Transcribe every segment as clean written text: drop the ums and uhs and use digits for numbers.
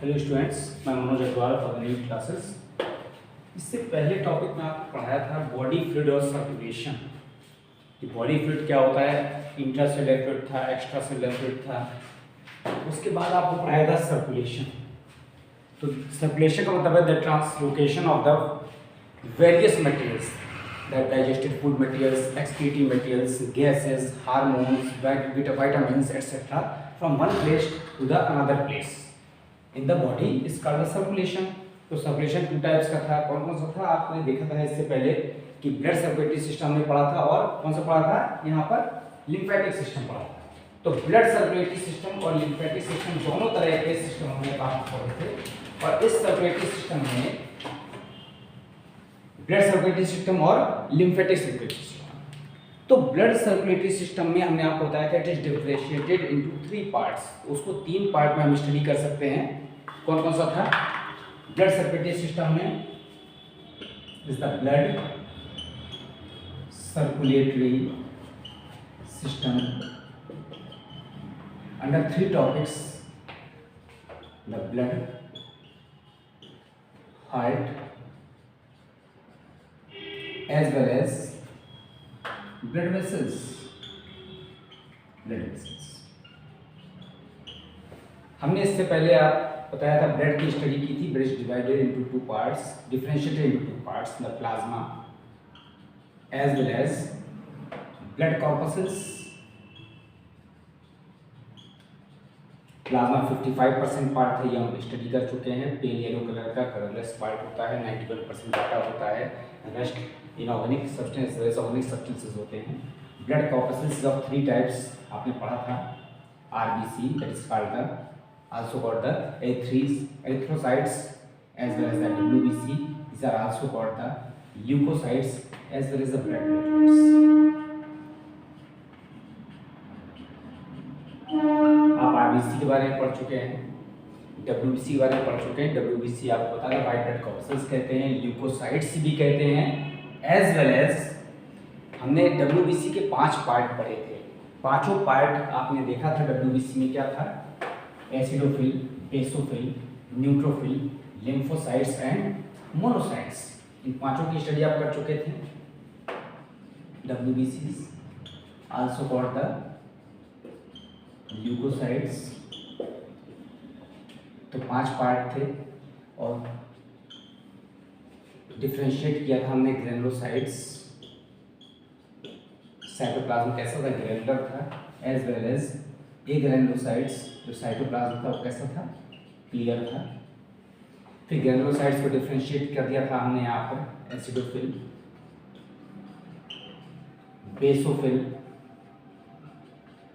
Hello students, मैं Manoj Agarwal for new classes. इससे पहले टॉपिक में आपको पढ़ाया था बॉडी फ्लूइड और सर्कुलेशन। कि बॉडी फ्लूइड क्या होता है, इंट्रासेलुलर फ्लूइड था, एक्स्ट्रा सेलुलर फ्लूइड था। उसके बाद आपको पढ़ाया था सर्कुलेशन। तो सर्कुलेशन का मतलब है the translocation of the various materials, the digested food materials, excretive materials, gases, hormones, vitamins etcetera from one place to the another place in the body is called circulation. तो circulation two types का था। कौन कौन सा था आपने देखा था इससे पहले कि ब्लड सर्कुलेटरी सिस्टम में पढ़ा था, और कौन सा पढ़ा था, यहाँ पर लिम्फेटिक सिस्टम पढ़ा था। तो ब्लड सर्कुलेटरी सिस्टम और लिम्फेटिक सिस्टम दोनों तरह के सिस्टम हमने बात पढ़े थे। और इस सर्कुलेटरी सिस्टम में ब्लड सर्कुलेटरी सिस्टम और लिम्फेटिक सर्कुलेटरी सिस्टम, तो ब्लड सर्कुलेटरी सिस्टम में हमने आपको बताया था it is differentiated into 3 parts. उसको 3 पार्ट में हम स्टडी कर सकते हैं। कौन कौन सा था? ब्लड सर्कुलेटरी सिस्टम में is the blood circulatory system under 3 topics, the blood, heart as well as blood vessels. हमने इससे पहले आप बताया था ब्लड की स्टडी की थी। Blood is divided into 2 parts, differentiated into 2 parts, the plasma as well as blood corpuscles. Plasma 55% part है, ये हम स्टडी कर चुके हैं। पेल येलो कलर का कलरलेस पार्ट होता है, 91% डाटा होता है। Rest inorganic substance, organic substances होते हैं। ब्लड कॉर्पसेल्स ऑफ 3 टाइप्स आपने पढ़ा था। RBC that is called the also called the erythrocytes as well as the WBC. These are also called the leukocytes as well as the blood platelets. आप RBC के बारे में पढ़ चुके हैं, डब्ल्यूबीसी के बारे में पढ़ चुके हैं। डब्ल्यूबीसी आपको पता है व्हाइट ब्लड कॉर्पसेल्स कहते हैं, ल्यूकोसाइट्स भी कहते हैं। एज वेल एज हमने डब्ल्यूबीसी के 5 पार्ट पढ़े थे। पांचों पार्ट आपने देखा था डब्ल्यूबीसी में क्या था, acidophil, basophil, neutrophil, lymphocytes and monocytes. इन पांचों की स्टडी आप कर चुके थे। WBC also called the leukocytes. तो 5 पार्ट थे और डिफरेंशिएट किया था हमने ग्रेनुलोसाइट्स। साइटोप्लाज्म कैसा था, ग्रेनुलर था। As well as a granulocytes जो साइटोप्लाज्म था वो कैसा था, क्लियर था। फिर ग्रेनुलोसाइट्स को डिफरेंशिएट कर दिया था हमने यहाँ पर, acidophil, basophil.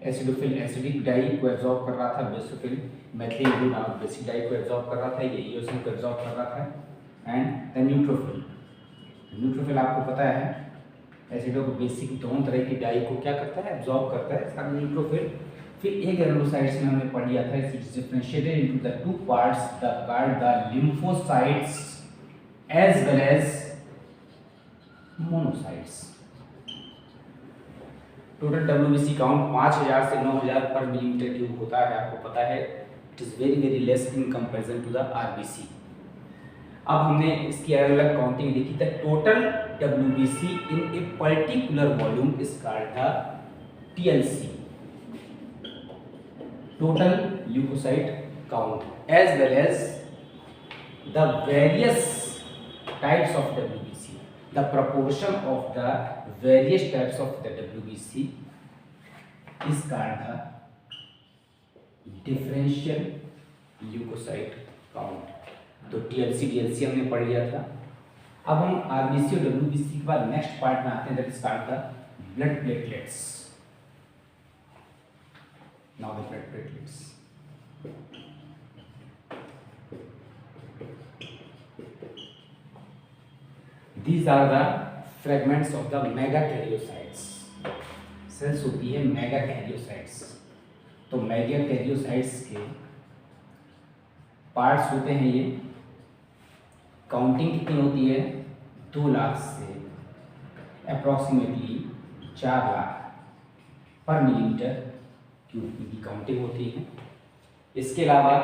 Acidophil acidic dye को एब्जॉर्ब कर रहा था, बेसोफिल मेथिलीन ग्रुप नामक बेसिक डाई को एब्जॉर्ब कर रहा था, ये ईओसिन को एब्जॉर्ब कर रहा था। एंड द न्यूट्रोफिल आपको पता है एसिडो को बेसिक दोनों तरह की डाई को क्या करता है, एब्जॉर्ब करता है, इसका न्यूट्रोफिल। फिर एक ग्रेनुलोसाइट्स में हमने पढ़ लिया था, it is differentiated into the 2 parts, the called the lymphocytes as well as monocytes. Total WBC count 5000 से 9000 पर मिलीमीटर क्यूब होता है, आपको पता है। It is very less in comparison to the RBC. अब हमने इसकी अलग अलग काउंटिंग देखी थी। Total WBC in a particular volume is called the TLC, total leukocyte count, as well as the various types of WBC, the proportion of the various types of the WBC is called the differential leukocyte count. तो TLC DLC हमने पढ़ लिया था। अब हम RBC और WBC के बाद नेक्स्ट पार्ट में आते हैं, that is called the blood platelets. Now the blood platelets, these are the fragments of the megakaryocytes. Cells होती है मेगाकैरियोसाइट्स। तो मेगाकैरियोसाइट्स के पार्ट्स होते हैं ये। काउंटिंग कितनी होती है, 2 लाख से अप्रॉक्सीमेटली 4 लाख पर मिलीमीटर क्यूब की काउंटिंग होती है। इसके अलावा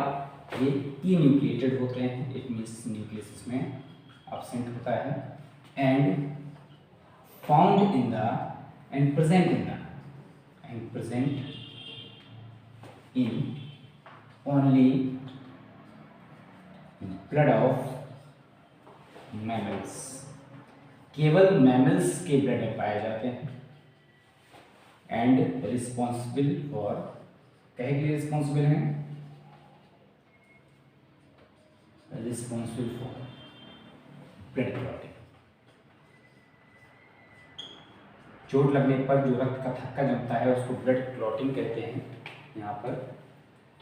ये ई न्यूक्लिएटेड होते हैं, इट मीन्स न्यूक्लियस इसमें एब्सेंट होता है, and found in the end present in only blood of mammals, केवल मैमल्स के ब्लड में पाए जाते हैं, एंड रिस्पॉन्सिबल फॉर, कहे के लिए रिस्पॉन्सिबल हैं, रिस्पॉन्सिबल फॉर ब्लड क्लॉटिंग। चोट लगने पर जो रक्त का थक्का जमता है उसको ब्लड क्लॉटिंग कहते हैं यहाँ पर।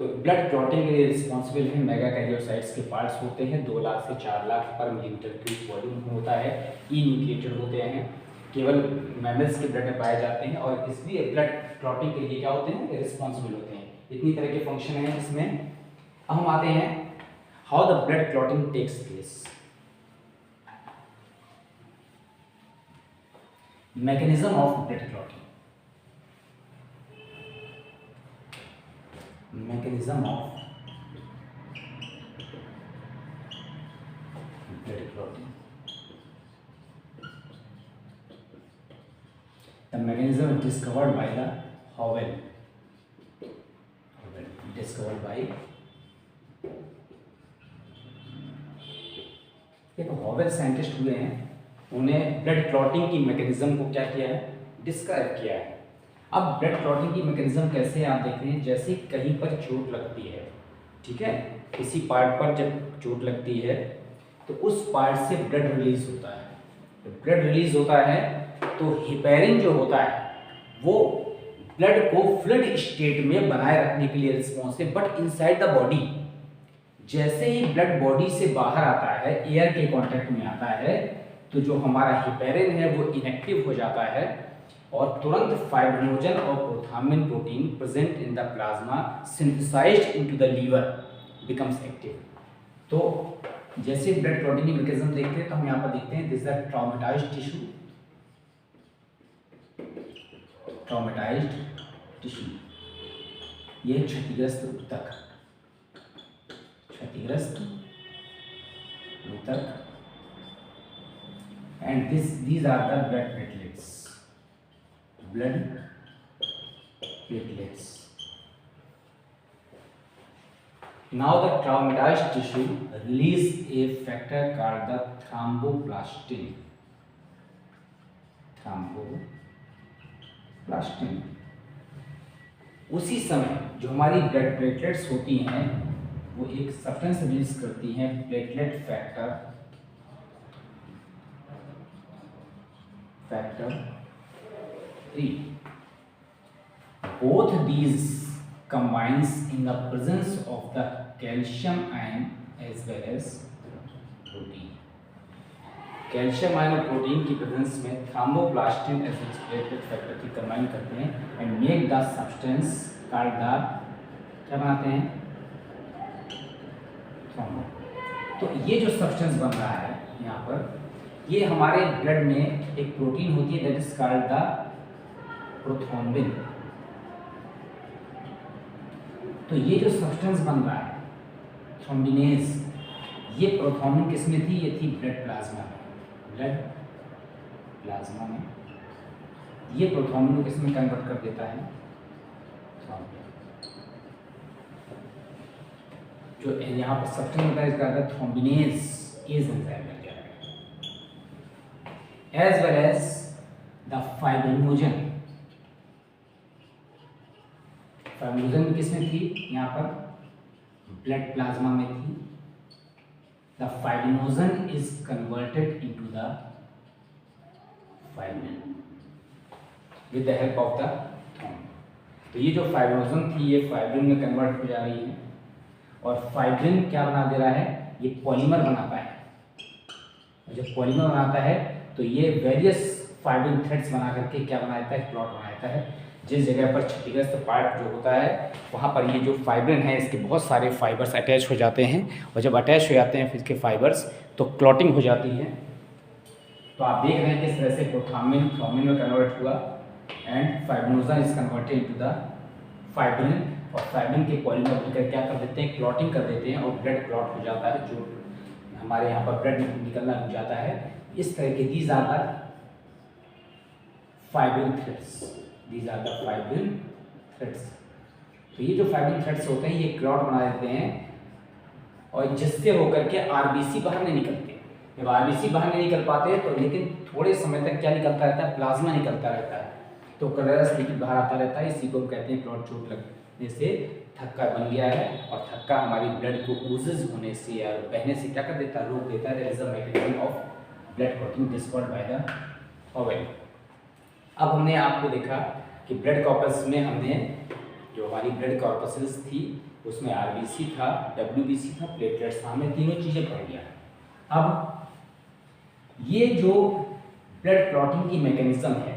तो ब्लड क्लॉटिंग के लिए रिस्पॉन्सिबल है मेगाकैरियोसाइट्स के पार्ट्स होते हैं, 2 लाख से 4 लाख पर मिलीमीटर क्यूब वॉल्यूम होता है, ई न्यूक्लिएटेड होते हैं, केवल मैमल्स के ब्लड में पाए जाते हैं, और इसलिए ब्लड क्लॉटिंग के लिए क्या होते हैं, रिस्पॉन्सिबल होते हैं। इतनी तरह के फंक्शन हैं इसमें। अब हम आते हैं how the blood clotting takes place. Mechanism of blood clotting, mechanism of blood clotting. The mechanism is discovered by the Howell, discovered by एक हॉवेल साइंटिस्ट हुए हैं, उन्हें ब्लड क्लॉटिंग की मैकेनिज्म को क्या किया है, डिस्क्राइब किया है। अब ब्लड क्लॉटिंग की मैकेनिज्म कैसे आप देखते हैं, जैसे कहीं पर चोट लगती है, ठीक है, किसी पार्ट पर जब चोट लगती है तो उस पार्ट से ब्लड रिलीज होता है। तो ब्लड रिलीज होता है तो हेपेरिन जो होता है वो ब्लड को फ्लूइड स्टेट में बनाए रखने के लिए responsive, but inside the body जैसे ही ब्लड बॉडी से बाहर आता है, एयर के कांटेक्ट में आता है, तो जो हमारा हेपेरिन है वो इनएक्टिव हो जाता है और तुरंत फाइब्रिनोजन और prothrombin protein present in the plasma synthesised into the liver becomes active. तो जैसे ब्लड क्लॉटिंग की मैकेनिज्म देखते हैं तो हम यहाँ पर देखते हैं, this is the traumatised tissue, traumatised tissue, ये क्षतिग्रस्त ऊतक, क्षतिग्रस्त ऊतक, and these are the blood platelets, blood platelets. Now the traumatized tissue release a factor called the thromboplastin. Thromboplastin. उसी समय जो हमारी ब्लड प्लेटलेट्स होती हैं वो एक सब्सटेंस रिलीज करती हैं, platelet factor 3. Both these combines in the presence of the calcium ion as well as protein. Calcium ion और प्रोटीन की प्रेजेंस में थ्रोम्बोप्लास्टिन एज प्लेटलेट फैक्टर की कंबाइन करते हैं and make the substance called the, क्या बनाते हैं, thrombo. तो ये जो सब्सटेंस बन रहा है यहाँ पर, ये हमारे ब्लड में एक प्रोटीन होती है that is called the prothrombin. तो ये जो सब्सटेंस बन रहा है थ्रोम्बिनेज, ये प्रोथ्रोम्बिन किसमें थी, ये थी ब्लड प्लाज्मा में, ब्लड प्लाज्मा में। ये प्रोथ्रोम्बिन को किसमें कन्वर्ट कर देता है, थ्रोम्बिन। जो यहाँ पर सब्सटेंस होता है इसका थ्रोम्बिनेज इज एंजाइम बन जाएगा, as well as the fibrinogen. Fibrinogen किसमें थी, यहाँ पर ब्लड प्लाज्मा में थी। The fibrinogen is converted into the fibrin with the help of the thrombin. तो ये जो फाइब्रिनोजन थी ये फाइब्रिन में कन्वर्ट हो जा रही है और फाइब्रिन क्या बना दे रहा है, ये पॉलीमर बनाता है। और जब पॉलीमर बनाता है तो ये वेरियस फाइब्रिन थ्रेड्स बना करके क्या बनाता है, क्लॉट बनाता है। जिस जगह पर क्षतिग्रस्त पार्ट जो होता है वहाँ पर ये जो फाइब्रिन है इसके बहुत सारे फाइबर्स अटैच हो जाते हैं और जब अटैच हो जाते हैं फिर इसके फाइबर्स तो क्लॉटिंग हो जाती है। तो आप देख रहे हैं किस तरह से थ्रोम्बिन में कन्वर्ट हुआ and fibrinogen is converted into the fibrin और फाइब्रिन के पॉलीमर मिलकर क्या कर देते हैं, क्लॉटिंग कर देते हैं और ब्लड क्लॉट हो जाता है, जो हमारे यहाँ पर ब्लड निकलना रुक जाता है। इस तरह के these are the fibrin threads, these are the fibrin threads. तो ये जो फाइब्रिन थ्रेड्स होते हैं ये क्लॉट बना देते हैं और जिससे होकर के आरबीसी बाहर नहीं निकलते। जब आरबीसी बाहर नहीं निकल पाते तो लेकिन थोड़े समय तक क्या निकलता रहता है, प्लाज्मा निकलता रहता है, तो कलरस लिक्विड बाहर आता रहता है। इसी को हम कहते हैं क्लॉट। चोट लगने से थक्का बन गया है और थक्का हमारी ब्लड को ओजेज होने से या बहने से क्या कर देता है, रोक देता है। There is a mechanism of blood clotting discovered by the Howell. अब हमने आपको देखा कि ब्लड कॉर्पस में हमने जो हमारी ब्लड कॉर्पसेल्स थी उसमें आरबीसी था, डब्ल्यूबीसी था, प्लेटलेट्स था, हमने तीनों चीज़ें पढ़ लिया। अब ये जो ब्लड क्लॉटिंग की मैकेनिज्म है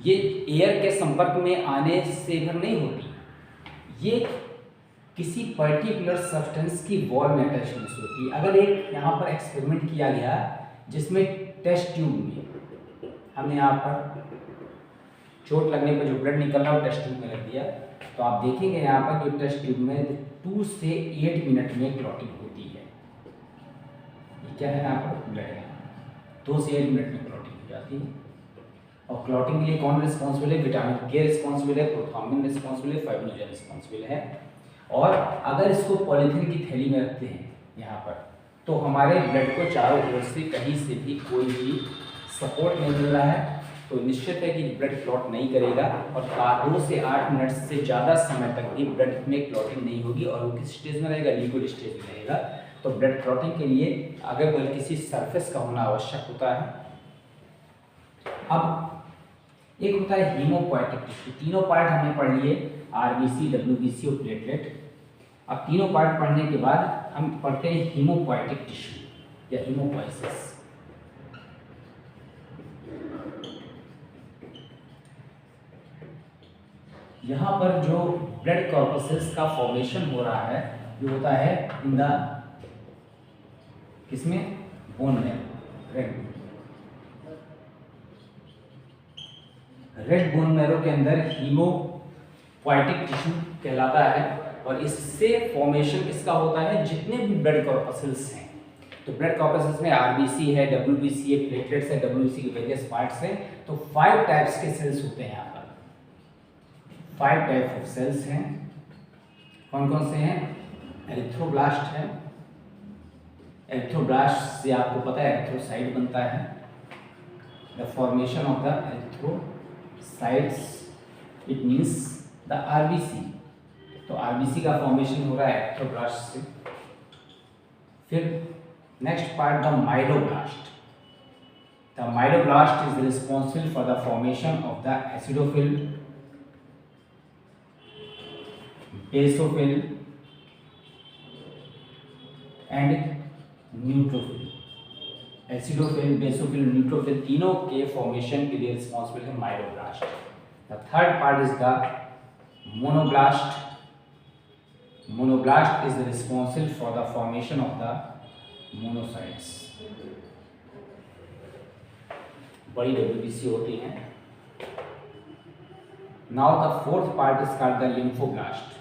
ये एयर के संपर्क में आने से भर नहीं होती, ये किसी पर्टिकुलर सब्सटेंस की वॉल में अटैचमेंट होती है। अगर एक यहाँ पर एक्सपेरिमेंट किया गया जिसमें टेस्ट ट्यूब में हमने यहाँ पर चोट लगने पर जो ब्लड निकल रहा है वो टेस्ट ट्यूब में रख दिया, तो आप देखेंगे यहाँ पर जो टेस्ट ट्यूब में 2 से 8 मिनट में क्लॉटिंग होती है। ये क्या है यहाँ पर, ब्लड है, 2 से 8 मिनट में क्लॉटिंग हो जाती है। और क्लॉटिंग के लिए कौन रिस्पॉन्सिबल है, विटामिन के रिस्पॉन्सिबल है, प्रोथ्राम्बिन रिस्पॉन्सिबल है, फाइब्रिनोजेन रिस्पॉन्सिबल है। और अगर इसको पॉलीथीन की थैली में रखते हैं यहाँ पर तो हमारे ब्लड को चारों ओर से कहीं से भी कोई भी सपोर्ट नहीं मिल रहा है, तो निश्चित है कि ब्लड क्लॉट नहीं करेगा और 2 से 8 मिनट से ज़्यादा समय तक भी ब्लड में क्लॉटिंग नहीं होगी और वो किस स्टेज में रहेगा, लिक्विड स्टेज में रहेगा। तो ब्लड क्लॉटिंग के लिए अगर ब्लड किसी सरफेस का होना आवश्यक होता है। अब एक होता है हीमोपोएटिक टिश्यू। तीनों पार्ट हमने पढ़ लिए, आरबीसी, डब्ल्यूबीसी और प्लेटलेट। अब तीनों पार्ट पढ़ने के बाद हम पढ़ते हैं हीमोपोएटिक टिश्यू या हीमोपोइसिस। यहाँ पर जो ब्लड कॉर्पसेल्स का फॉर्मेशन हो रहा है जो होता है इन द किसमें, बोन में, रेड बोन मैरो के अंदर हीमोपोएटिक टिश्यू कहलाता है। और इससे फॉर्मेशन किसका होता है, जितने भी ब्लड कॉर्पसेल्स हैं, तो ब्लड कॉर्पसेल्स में आरबीसी है, डब्ल्यूबीसी है, प्लेटलेट्स है, डब्ल्यूबीसी के वेरियस पार्ट्स हैं। तो 5 टाइप्स के सेल्स होते हैं यहाँ पर, 5 टाइप ऑफ सेल्स हैं। कौन कौन से हैं, एरिथ्रोब्लास्ट है, एरिथ्रोब्लास्ट से आपको पता है एरिथ्रोसाइट बनता है। The formation of the erythrocytes it means the RBC. तो आरबीसी का फॉर्मेशन हो रहा है एरिथ्रोब्लास्ट से। फिर next part the myeloblast. The myeloblast is responsible for the formation of the acidophil, basophil and neutrophil. Acidophil, basophil, neutrophil तीनों के formation के लिए रिस्पॉन्सिबल है myeloblast. The third part is the monoblast. Monoblast is responsible for the formation of the monocytes. बड़ी WBC होती हैं। Now the fourth part is called the lymphoblast.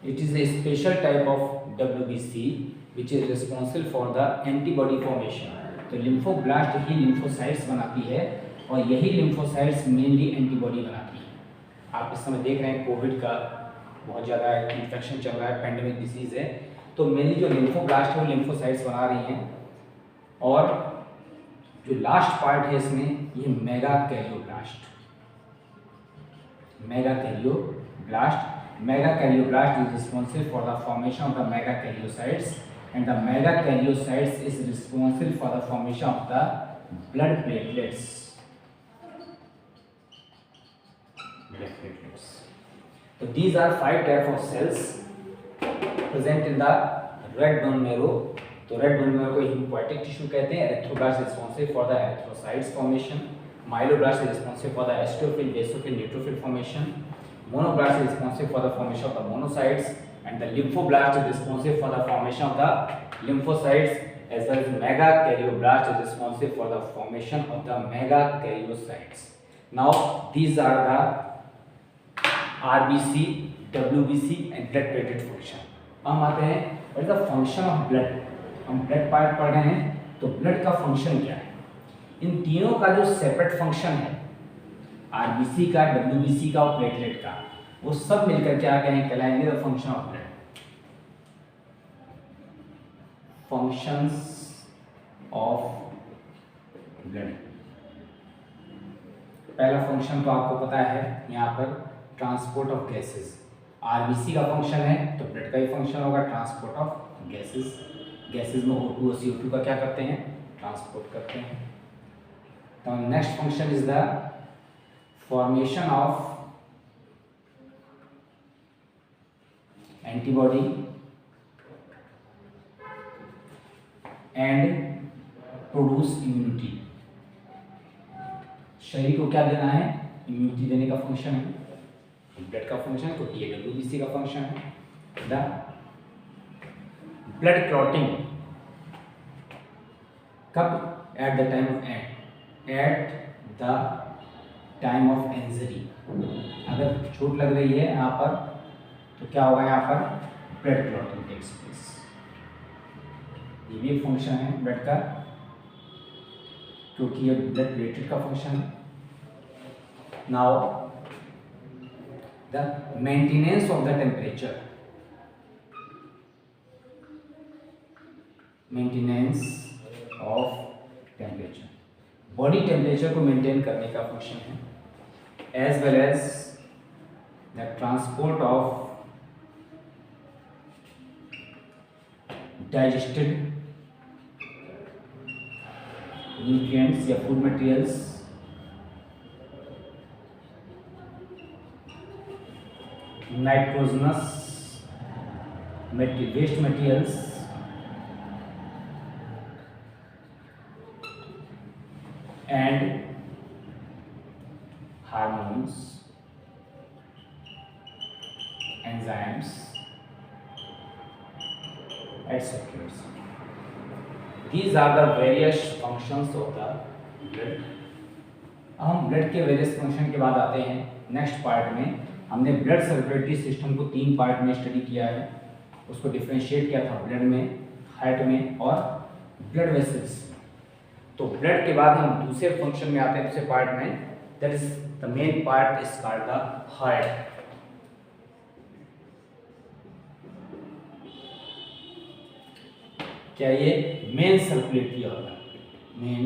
It is a special type of WBC which is responsible for the antibody formation. तो lymphoblast ही lymphocytes बनाती है और यही lymphocytes mainly antibody बनाती है। आप इस समय देख रहे हैं कोविड का बहुत ज़्यादा इन्फेक्शन चल रहा है, पेंडेमिक डिसीज़ है, तो मेनली जो लिम्फोब्लास्ट है वो लिम्फोसाइट्स बना रही हैं। और जो लास्ट पार्ट है इसमें ये mega karyoblast. Mega karyoblast is responsible for the formation of the megakaryocytes and the megakaryocytes is responsible for the formation of the blood platelets. So these are 5 types of cells present in the red bone marrow. तो red bone marrow को hemopoietic tissue कहते हैं। Erythroblast is responsible for the erythrocytes formation. Myeloblast is responsible for the eosinophil, basophil, neutrophil formation. Monoblast is responsible for the formation of the monocytes and the lymphoblast is responsible for the formation of the lymphocytes, as well as megakaryoblast is responsible for the formation of the megakaryocytes. Now these are the RBC, WBC and blood plated function. हम आते हैं what is the function of blood. हम blood part पढ़ रहे हैं, तो blood का function क्या है। इन तीनों का जो सेपरेट फंक्शन है, RBC का, WBC का और प्लेटलेट का, वो सब मिलकर के आ गए हैं, कहलाएंगे the function of blood. Functions of blood. पहला फंक्शन तो आपको पता है, यहाँ पर ट्रांसपोर्ट ऑफ गैसेस। RBC का फंक्शन है तो ब्लड का ही फंक्शन होगा, ट्रांसपोर्ट ऑफ गैसेस। गैसेस में O2 और CO2 का क्या करते हैं, ट्रांसपोर्ट करते हैं। तो next function is the formation of antibody and produce immunity. शरीर को क्या देना है, इम्यूनिटी देने का फंक्शन है। ब्लड का फंक्शन है तो TWBC का फंक्शन है। द ब्लड क्लॉटिंग कब, eight the time of injury. अगर चोट लग रही है यहाँ पर तो क्या होगा, यहाँ पर ब्लड क्लॉटिंग टेक्स प्लेस। ये भी एक फंक्शन है ब्लड का, क्योंकि ये ब्लड प्लेटेड का फंक्शन है। Now the maintenance of the temperature, maintenance of temperature, body temperature को maintain करने का function है, as well as the transport of digested nutrients या food materials, nitrogenous waste materials and hormones, enzymes, etc. These are the various functions of the blood. हम blood के various function के बाद आते हैं नेक्स्ट पार्ट में। हमने ब्लड सर्कुलेटरी सिस्टम को 3 पार्ट में स्टडी किया है, उसको डिफ्रेंशिएट किया था ब्लड में, हार्ट में और ब्लड वेसल्स में। तो ब्लड के बाद हम दूसरे फंक्शन में आते हैं, दूसरे पार्ट में, that is the main part is called the heart. क्या ये main circulatory organ, main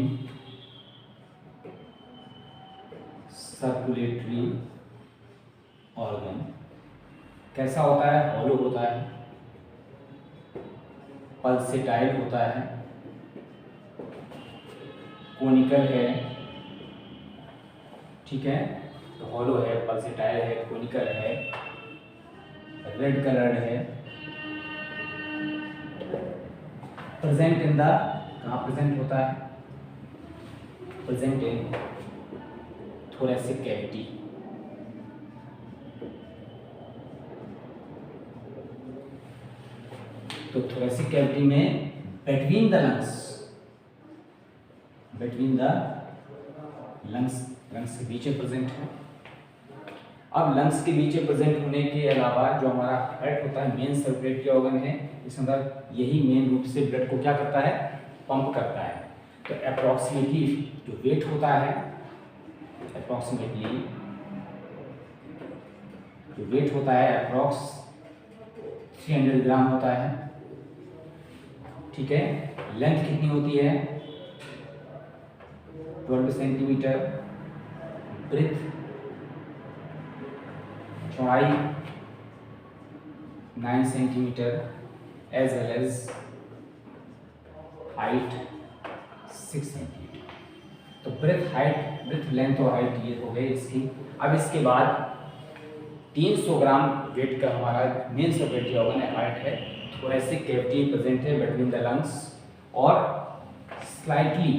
circulatory organ कैसा होता है, हॉलो होता है, पल्सेटाइल होता है, कोनिकल है, ठीक है। तो हॉलो है, पल्सेटाइल है, कोनिकल है, रेड कलर्ड है, प्रेजेंट इन द, कहाँ प्रेजेंट होता है, प्रेजेंट इन थोरेसिक कैविटी। तो थोरेसिक कैविटी में बिटवीन द लंग्स के बीच प्रेजेंट है। अब लंग्स के बीच प्रेजेंट होने के अलावा जो हमारा हार्ट होता है, मेन सर्कुलेटरी ऑर्गन है, इस अंदर यही मेन रूप से ब्लड को क्या करता है, पंप करता है। तो अप्रॉक्सीमेटली जो वेट होता है, अप्रॉक्सीमेटली जो वेट होता है अप्रॉक्स 300 ग्राम होता है, ठीक है। लेंथ कितनी होती है, 12 सेंटीमीटर, ब्रेथ चौड़ाई 9 centimetre, as well as height 6 centimetre. तो ब्रेथ लेंथ और हाइट ये हो गई इसकी। अब इसके बाद 300 ग्राम वेट का हमारा मेन सर्कुलेटरी ऑर्गन है, हार्ट है। थोरेसिक कैविटी प्रेजेंट है बिटवीन द लंग्स और स्लाइटली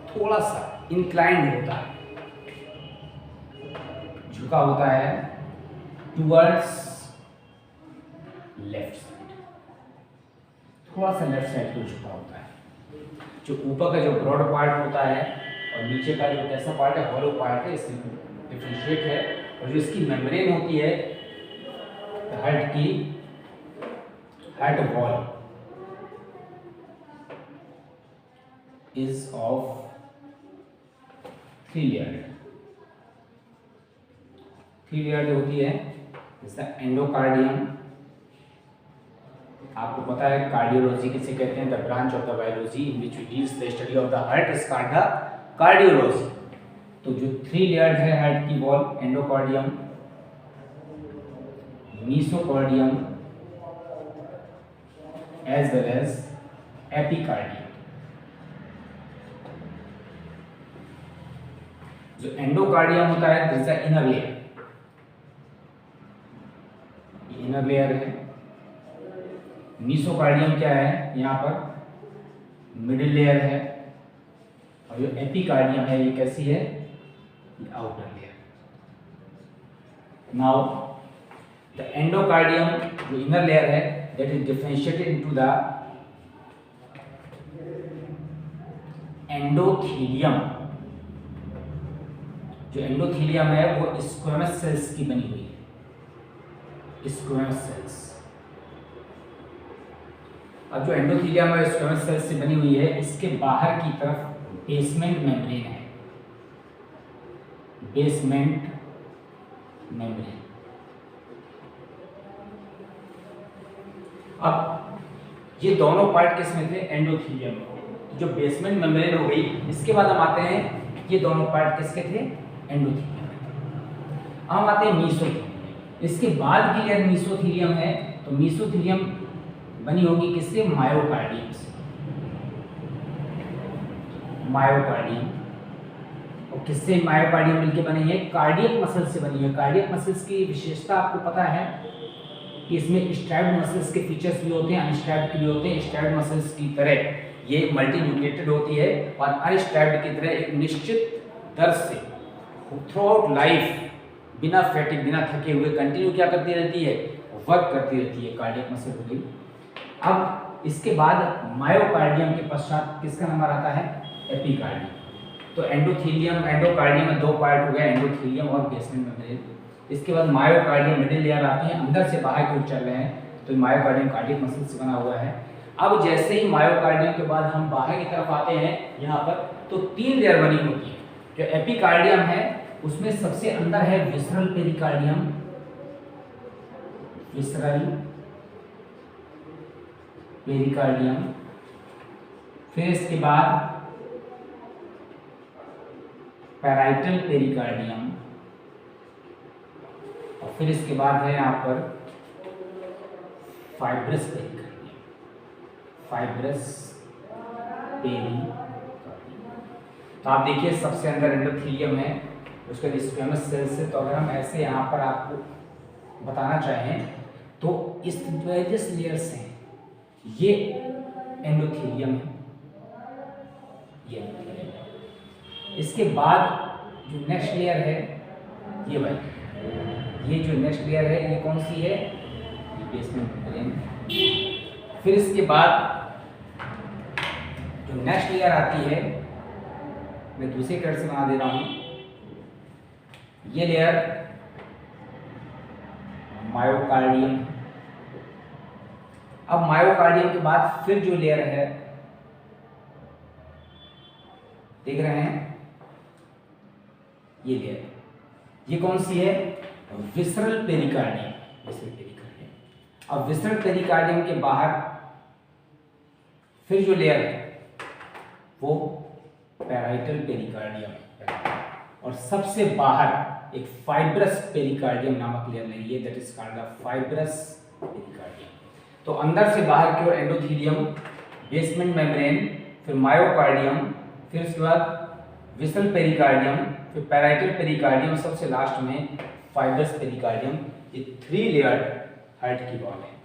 थोड़ा सा इंक्लाइंड होता है, झुका होता है टुवर्ड्स लेफ्ट साइड, थोड़ा सा लेफ्ट साइड को झुका होता है। जो ऊपर का जो ब्रॉड पार्ट होता है और नीचे का जो कैसा पार्ट है, हॉलो पार्ट है, इसमें डिफरेंशिएट है। और जो इसकी मेम्ब्रेन होती है हार्ट की, heart wall is of 3 layer. 3 layer जो होती है, जैसा एंडोकार्डियम, आपको पता है कार्डियोलॉजी किसे कहते हैं, the branch of the biology in which we deals the study of the heart is called the cardiology. तो जो 3 लेयर्ड है हार्ट की wall, endocardium, mesocardium as well as epicardium. जो एंडोकार्डियम होता है this is the inner layer, ये inner layer है। Mesocardium क्या है, यहाँ पर मिडिल लेयर है। और जो एपिकार्डियम है ये कैसी है, ये outer layer. Now the endocardium जो इनर लेयर है that is differentiated into the endothelium. जो एंडोथीलियम है वो स्क्वेमस सेल्स की बनी हुई है, स्क्वेमस सेल्स। अब जो एंडोथीलियम है स्क्वेमस सेल्स से बनी हुई है, इसके बाहर की तरफ बेसमेंट मेम्ब्रेन है, बेसमेंट मेम्ब्रेन। अब ये दोनों पार्ट किस में थे, एंडोथीलियम में। जो बेसमेंट मेम्ब्रेन हो गई, इसके बाद हम आते हैं, ये दोनों पार्ट किसके थे, एंडोथीलियम में। हम आते हैं मीसोथीलियम। इसके बाद की लेयर मीसोथीलियम है, तो मीसोथीलियम बनी होगी किससे, मायोकार्डियम से, मायोकार्डियम। और किससे मायोकार्डियम मिलके बनी है, कार्डियक मसल से बनी है। कार्डियक मसल्स की विशेषता आपको पता है कि इसमें स्ट्रैप्ड मसल्स के फीचर्स भी होते हैं, अनस्ट्रैप्ड भी होते हैं। स्ट्रैप्ड मसल्स की तरह ये मल्टी न्यूक्लिएटेड होती है, और अनस्ट्रैप्ड की तरह एक निश्चित दर से थ्रू आउट लाइफ बिना फैटिग, बिना थके हुए कंटिन्यू क्या करती रहती है, वर्क करती रहती है। कार्डियक मसल हो गई। अब इसके बाद मायोकार्डियम के पश्चात किसका नंबर आता है, एपिकार्डियम। तो एंडोथीलियम, एंडोकार्डियम में दो पार्ट हो गया, एंडोथीलियम और बेसमेंट मेम्ब्रेन। इसके बाद मायोकार्डियम मिडिल लेयर आती है, अंदर से बाहर की ओर चल रहे हैं, तो मायोकार्डियम कार्डियक मसल से बना हुआ है। अब जैसे ही मायोकार्डियम के बाद हम बाहर की तरफ आते हैं यहाँ पर, तो 3 लेयर बनी होती है। जो एपिकार्डियम है उसमें सबसे अंदर है विसरल पेरिकार्डियम, विसरल पेरिकार्डियम। फिर इसके बाद पैराइटल पेरिकार्डियम, और फिर इसके बाद है यहाँ पर फाइब्रस पेरिकार्डियम, फाइब्रस पेरिकार्डियम। तो आप देखिए सबसे अंदर एंडोथीलियम है, उसके बाद स्क्वेमस सेल्स है। तो अगर हम ऐसे यहाँ पर आपको बताना चाहें तो इस वेरियस लेयर्स हैं, ये एंडोथीलियम है, ये एंडोथीलियम है। इसके बाद जो नेक्स्ट लेयर है ये वाली, ये जो नेक्स्ट लेयर है ये कौन सी है, ये बेसमेंट मेम्ब्रेन। फिर इसके बाद जो नेक्स्ट लेयर आती है, मैं दूसरे कलर से बना दे रहा हूँ, ये लेयर मायोकार्डियम। अब मायोकार्डियम के बाद फिर जो लेयर है, देख रहे हैं, ये लेयर, ये कौन सी है, विसरल पेरिकार्डियम, विसरल पेरिकार्डियम। अब विसरल पेरिकार्डियम के बाहर फिर जो लेयर है वो पैराइटल पेरिकार्डियम, और सबसे बाहर एक फाइब्रस पेरिकार्डियम नामक लेयर है, ये that is called the fibrous pericardium. तो अंदर से बाहर की ओर एंडोथीलियम, बेसमेंट मेम्ब्रेन, फिर मायोकार्डियम, फिर उसके बाद विसरल पेरिकार्डियम, फिर पैराइटल पेरिकार्डियम, सबसे लास्ट में फाइब्रस पेरिकार्डियम। ये 3 लेयर्ड हार्ट की वॉल है।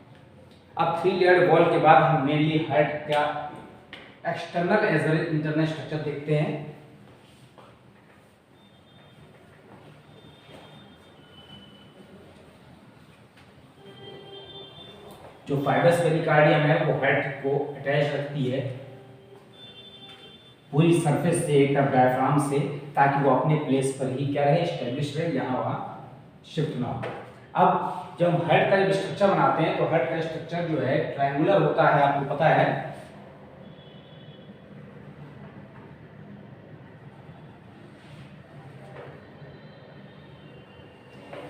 अब 3 लेयर्ड वॉल के बाद हम मेनली हार्ट का external as well as internal structure देखते हैं। जो फाइब्रस पेरिकार्डियम है वो हार्ट को अटैच रखती है, पूरी सरफेस से एक तरफ डायफ्राम से, ताकि वो अपने प्लेस पर ही क्या रहे, स्टेब्लिश रहे, यहाँ वहाँ शिफ्ट ना हो। अब जब हम हेड का स्ट्रक्चर बनाते हैं तो हेड का स्ट्रक्चर जो है ट्रायंगुलर होता है, आपको पता है।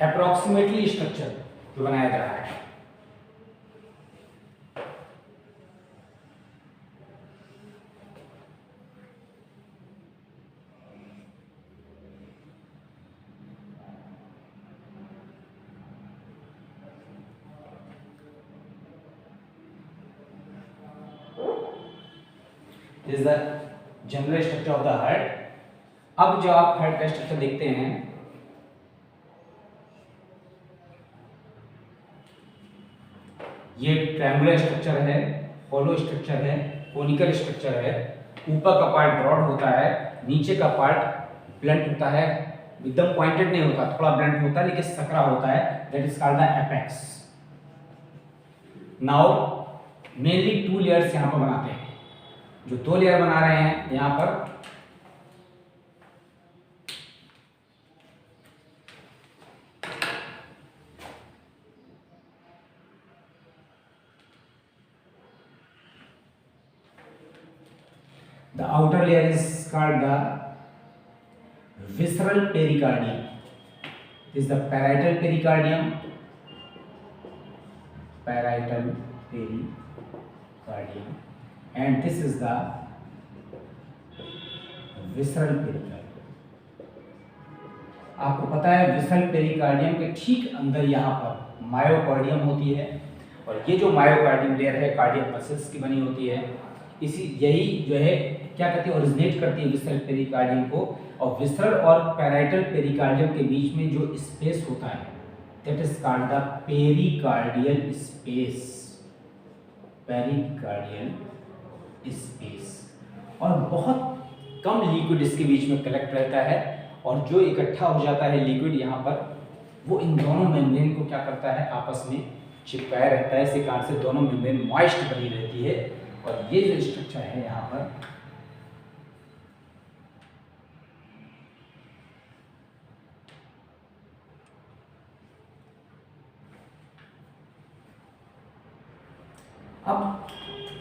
अप्रोक्सीमेटली स्ट्रक्चर जो बनाया जा रहा है, is the general structure of the head. अब जो आप हेड का स्ट्रक्चर देखते हैं, ये ट्रायंगुलर स्ट्रक्चर है, होलो स्ट्रक्चर है, कोनिकल स्ट्रक्चर है। ऊपर का पार्ट ब्रॉड होता है, नीचे का पार्ट ब्लंट होता है, एकदम पॉइंटेड नहीं होता, थोड़ा ब्लंट होता है लेकिन सकरा होता है, that is called the apex. Now mainly 2 layers यहाँ पर बनाते हैं। जो 2 लेयर बना रहे हैं यहाँ पर, the outer layer is called the visceral pericardium. This is the parietal pericardium, and this is the visceral pericardium. आपको पता है विसरल पेरिकार्डियम के ठीक अंदर यहाँ पर मायोकार्डियम होती है, और ये जो मायोकार्डियम लेयर है कार्डियक मसल्स की बनी होती है। यही जो है क्या करती है, ओरिजिनेट करती है विसरल पेरिकार्डियम को, और विसरल और पैराइटल पेरिकार्डियम के बीच में जो स्पेस होता है that is called the pericardial space, pericardial space. और बहुत कम लिक्विड इसके बीच में कलेक्ट रहता है, और जो इकट्ठा हो जाता है लिक्विड यहाँ पर, वो इन दोनों मेम्ब्रेन को क्या करता है, आपस में चिपकाए रहता है। इसी कारण से दोनों मेम्ब्रेन मॉइस्ट बनी रहती है। और ये जो स्ट्रक्चर है यहाँ पर, अब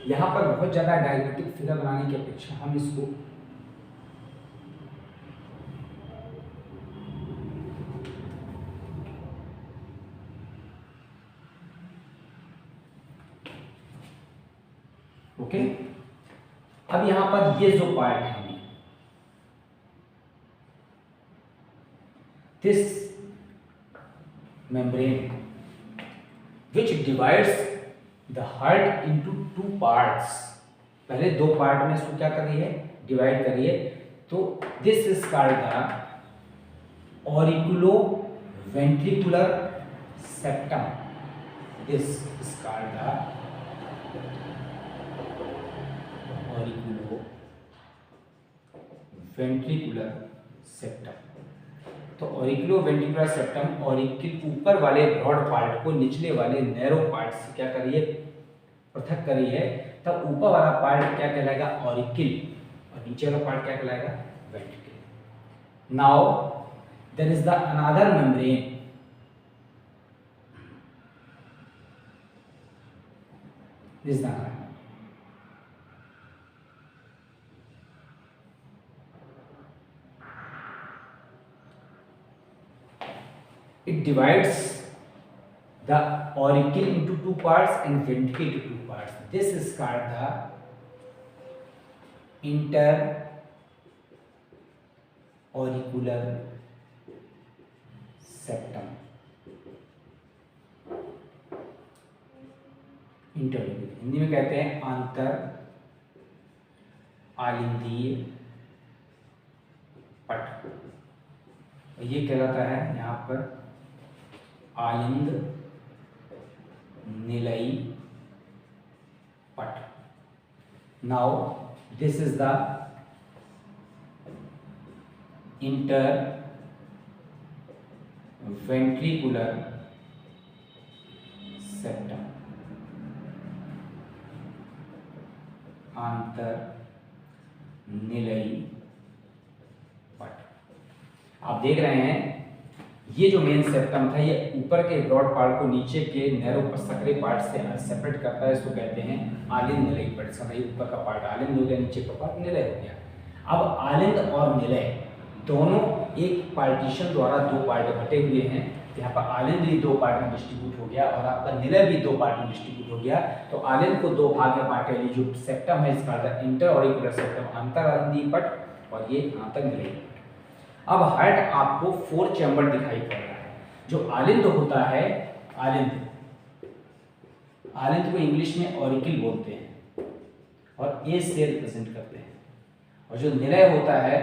यहाँ पर बहुत ज़्यादा डायग्रामेटिक फिगर बनाने की अपेक्षा हम इसको ओके। अब यहाँ पर ये जो पार्ट है, this membrane which divides the heart into 2 parts, पहले 2 पार्ट में इसको क्या कर रही है, डिवाइड करिए। तो this is called the auriculo ventricular septum, this is called the auriculo ventricular septum. तो ऑरिकुलो वेंट्रिकुलर सेप्टम ऑरिकल ऊपर वाले ब्रॉड पार्ट को निचले वाले नैरो पार्ट से क्या करिए, पृथक करिए। तब ऊपर वाला पार्ट क्या कहलाएगा, ऑरिकल, और नीचे वाला पार्ट क्या कहलाएगा, ventricle. Now there is the another membrane, this is the it divides the auricle into 2 parts and ventricle into 2 parts. This is called the interauricular septum. Interauricular Hindi में कहते हैं आंतर आलिंदीय पट, ये कहलाता है यहाँ पर आलिंद निलयी पट। Now this is the inter ventricular septum, आंतर निलयी पट। आप देख रहे हैं ये जो मेन सेप्टम था ये ऊपर के ब्रॉड पार्ट को नीचे के नैरो सकरे पार्ट से सेपरेट करता है, इसको कहते हैं आलिंद निलयी पट। समझिए ऊपर का पार्ट आलिंद हो गया, नीचे का पार्ट निलय हो गया। अब आलिंद और निलय दोनों एक पार्टीशन द्वारा दो पार्ट बटे हुए हैं। यहाँ पर आलिंद भी दो पार्ट में डिस्ट्रीब्यूट हो गया और आपका निलय भी दो पार्ट में डिस्ट्रीब्यूट हो गया। तो आलिंद को दो भाग में बांटे वाली जो सेप्टम है इसका इंटर ऑरिकुलर सेप्टम अंतर आलिंदी पट और ये आंतर निलयी पट। अब हार्ट आपको 4 चैम्बर दिखाई पड़ रहा है। जो आलिंद होता है, आलिंद को इंग्लिश में ऑरिकल बोलते हैं और ए से रिप्रेजेंट करते हैं, और जो निलय होता है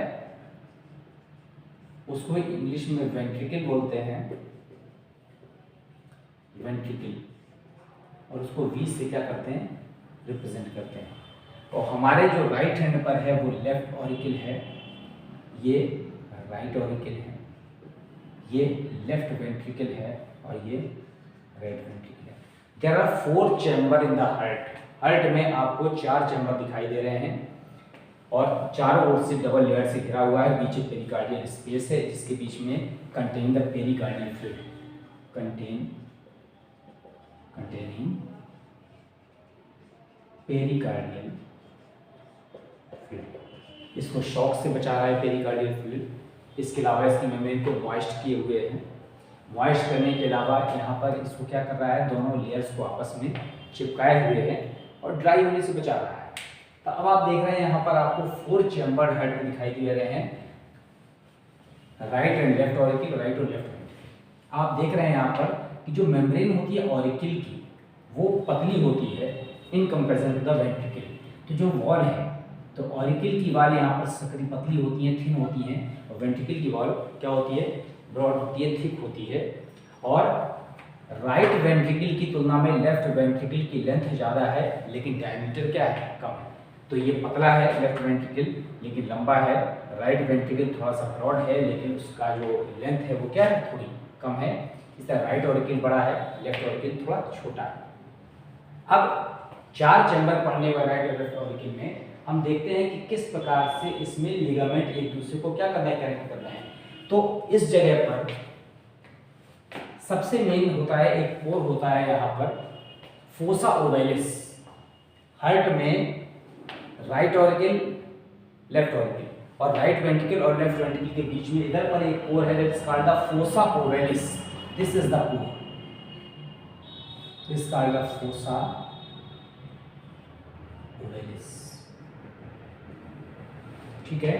उसको इंग्लिश में वेंट्रिकल बोलते हैं, वेंट्रिकल, और उसको वी से क्या करते हैं, रिप्रेजेंट करते हैं। और हमारे जो राइट हैंड पर है वो लेफ्ट ऑरिकल है, ये राइट ऑरिकल है, ये लेफ्ट वेंट्रिकल है और ये राइट वेंट्रिकल है। There are 4 chamber in the heart. Heart में आपको 4 चैम्बर दिखाई दे रहे हैं और चारों ओर से डबल लेयर से घिरा हुआ है। बीच में पेरिकार्डियल स्पेस है जिसके बीच में contain the pericardial fluid, containing pericardial fluid. इसको शॉक से बचा रहा है पेरिकार्डियल फ्लूइड। इसके अलावा इसकी मेम्ब्रेन को मॉइस्ट किए हुए हैं। मॉइस्ट करने के अलावा यहाँ पर इसको क्या कर रहा है, दोनों लेयर्स को आपस में चिपकाए हुए हैं और ड्राई होने से बचा रहा है। तो अब आप देख रहे हैं यहाँ पर आपको 4 चैम्बर हेड दिखाई दे रहे हैं, right and left auricle, right और लेफ्ट ऑरिकल। आप देख रहे हैं यहाँ पर कि जो मेम्ब्रेन होती है ऑरिकल की वो पतली होती है in comparison to the ventricle. तो जो वॉल है, तो ऑरिकल की वॉल यहाँ पर सकरी पतली होती है, थिन होती है, और वेंट्रिकल की वॉल क्या होती है, ब्रॉड होती है, थिक होती है। और राइट वेंट्रिकल की तुलना में लेफ्ट वेंट्रिकल की लेंथ ज़्यादा है लेकिन डायमीटर क्या है, कम है। तो ये पतला है लेफ्ट वेंट्रिकल लेकिन लंबा है, राइट वेंट्रिकल थोड़ा सा ब्रॉड है लेकिन उसका जो लेंथ है वो क्या है, थोड़ी कम है। इस तरह राइट ऑरिकल बड़ा है, लेफ्ट ऑरिकल थोड़ा छोटा है। अब 4 चैम्बर पढ़ने वाले राइट और लेफ्ट ऑरिकल में हम देखते हैं कि किस प्रकार से इसमें लिगामेंट एक दूसरे को क्या करना है, कनेक्ट करना है। तो इस जगह पर सबसे मेन होता है, एक पोर होता है यहाँ पर फोसा ओवैलिस। हार्ट में राइट ऑरिकल, लेफ्ट ऑरिकल और राइट वेंट्रिकल और लेफ्ट वेंट्रिकल के बीच में इधर पर एक पोर है, that is called the fossa ovalis. This is the pore, this called the fossa ovalis, ठीक है।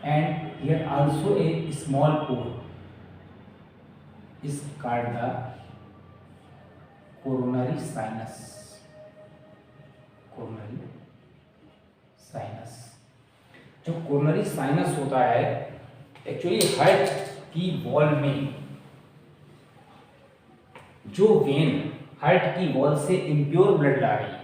And here also a small pore is called the coronary sinus, coronary sinus। जो कोरोनरी साइनस होता है actually heart की wall में जो vein heart की wall से इम्प्योर ब्लड ला रही है,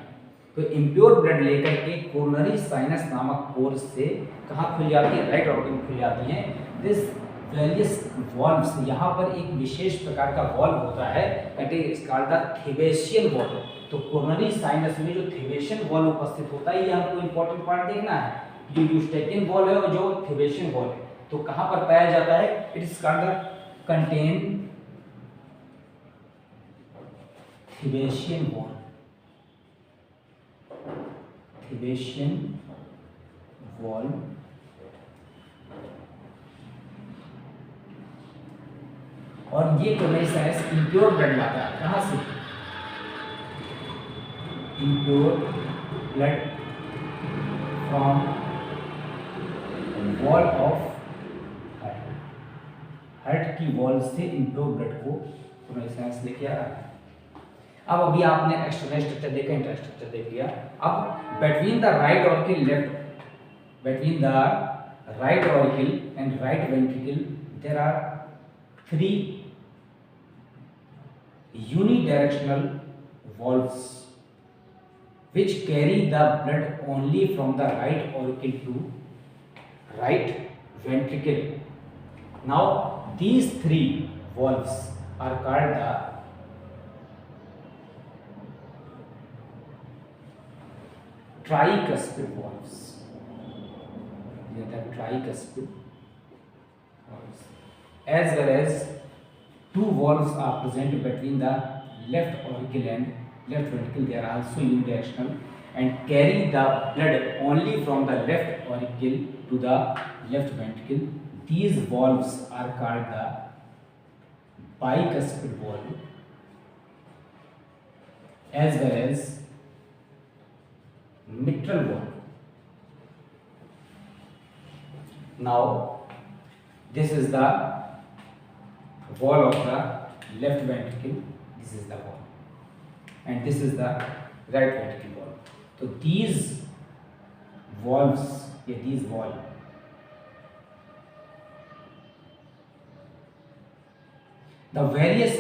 तो इम्प्योर ब्लड लेकर के कोरोनरी साइनस नामक पोर से कहाँ खुल जाती है, राइट ऑर्गन खुल जाती है। दिस वेरियस वॉल्व्स, यहाँ पर एक विशेष प्रकार का वॉल्व होता है, that is called the Thebesian valve. तो कोरोनरी साइनस में जो थेबेशियन वॉल्व उपस्थित होता है, ये हमको इंपॉर्टेंट पार्ट देखना है। जो यूस्टेकियन वॉल्व है और जो थेबेशियन वॉल्व है, तो कहाँ पर पाया जाता है, it is called the contain Thebesian valve, Thebesian valve. और ये कोरोनरी साइनस इम्प्योर ब्लड लाता है, कहाँ से, impure blood from wall of heart. Heart की वॉल से इम्प्योर ब्लड को कोरोनरी साइनस लेके आ रहा है। अब अभी आपने एक्सटर्नल स्ट्रक्चर देखा, इंटरनल स्ट्रक्चर देख लिया। अब between the right auricle left, between the right auricle and right ventricle there are 3 unidirectional valves which carry the blood only from the right auricle to right ventricle. Now these 3 valves are called the tricuspid valves, these are the tricuspid valves. As well as two valves are present between the left auricle and left ventricle. They are also unidirectional and carry the blood only from the left auricle to the left ventricle. These valves are called the bicuspid valve as well as mitral valve. Now this is the wall of the left ventricle, this is the wall, and this is the right ventricle wall. So these valves, these valves the various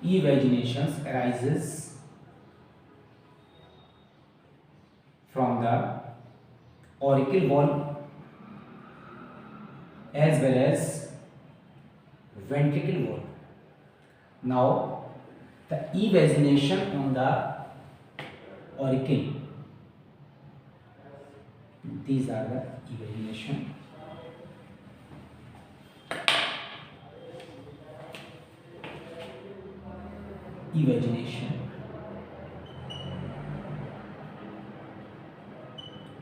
evaginations arises from the auricle valve as well as ventricle valve. Now the evagination on the auricle, these are the evagination.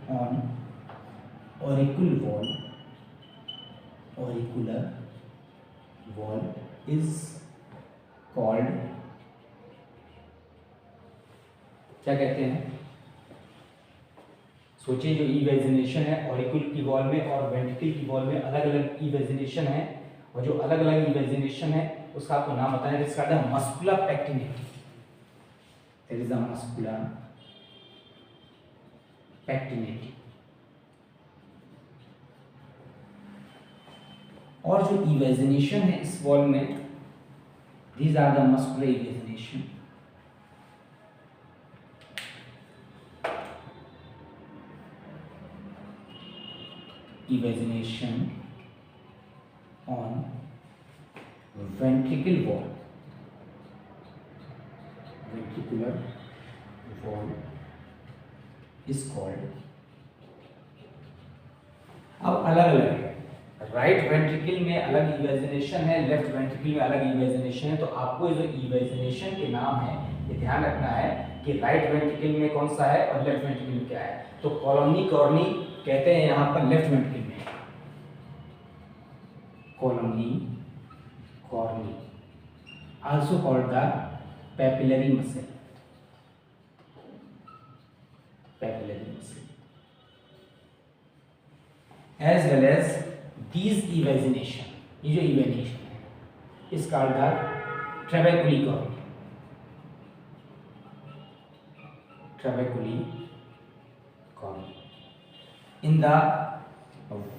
On auricular valve is called, क्या कहते हैं? सोचिए जो इवेजिनेशन है ऑरिकुल की wall में और ventricle की वॉल में अलग अलग इवेजिनेशन है, और जो अलग अलग इवेजिनेशन है उसका आपको नाम बताना है. इसका नाम musculi pectinati. There is the musculi pectinati. और जो इवेजिनेशन है इस वॉल में, these are the muscular evagination. Evagination on ventricular wall. Ventricular wall is called. अब अलग अलग है, राइट वेंट्रिकल में अलग इवेजिनेशन है, लेफ्ट वेंट्रिकल में अलग इवेजिनेशन है. तो आपको जो इवेजिनेशन के नाम है ये ध्यान रखना है कि राइट वेंट्रिकल में कौन सा है और लेफ्ट वेंट्रिकल में क्या है. तो कॉलोनी कॉर्नी कहते हैं यहाँ पर लेफ्ट वेंट्रिकल में, colony corny also called the papillary muscle. Papillary muscle as well as these evagination, ये जो evagination है is called the trabeculae cornea. Trabeculae cornea in the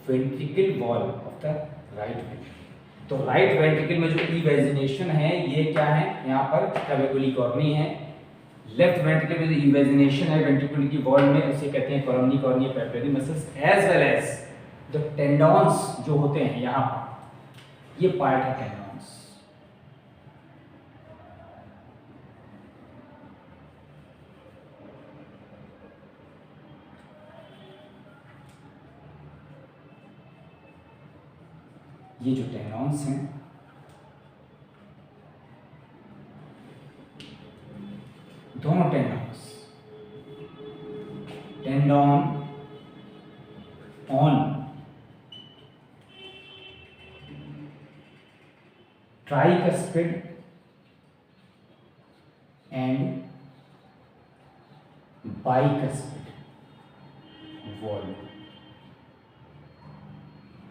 ventricle wall of the right ventricle. तो right ventricle में जो इवेजिनेशन है ये क्या है, यहाँ पर ट्रैबेकुलरी कॉर्नी है. लेफ्ट वेंट्रिकल में जो इवेजिनेशन है वेंट्रिकल की वॉल में उसे कहते हैं columnae carneae papillary muscles. As well as जो टेंडॉन्स जो होते हैं यहाँ पर, ये पार्ट है टेंडॉन्स. ये जो टेंडॉन्स हैं दोनों टेंडॉन्स, tendon on tricuspid and bicuspid valve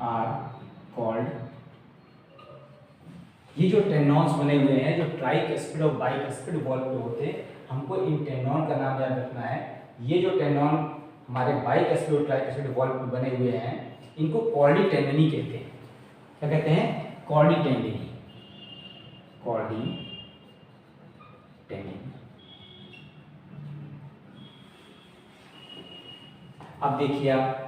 are called. ये जो टेंडॉन्स बने हुए हैं जो ट्राइकस्पिड और बाइकस्पिड वॉल्व पे होते हैं, हमको इन टेंडॉन का नाम याद रखना है. ये जो टेंडॉन हमारे बाइकस्पिड और ट्राइकस्पिड वॉल्व पे बने हुए हैं इनको कॉर्डी टेंडनी कहते हैं. क्या कहते हैं? कॉर्डी टेंडनी. कॉर्डी टेंडनी. अब देखिए आप,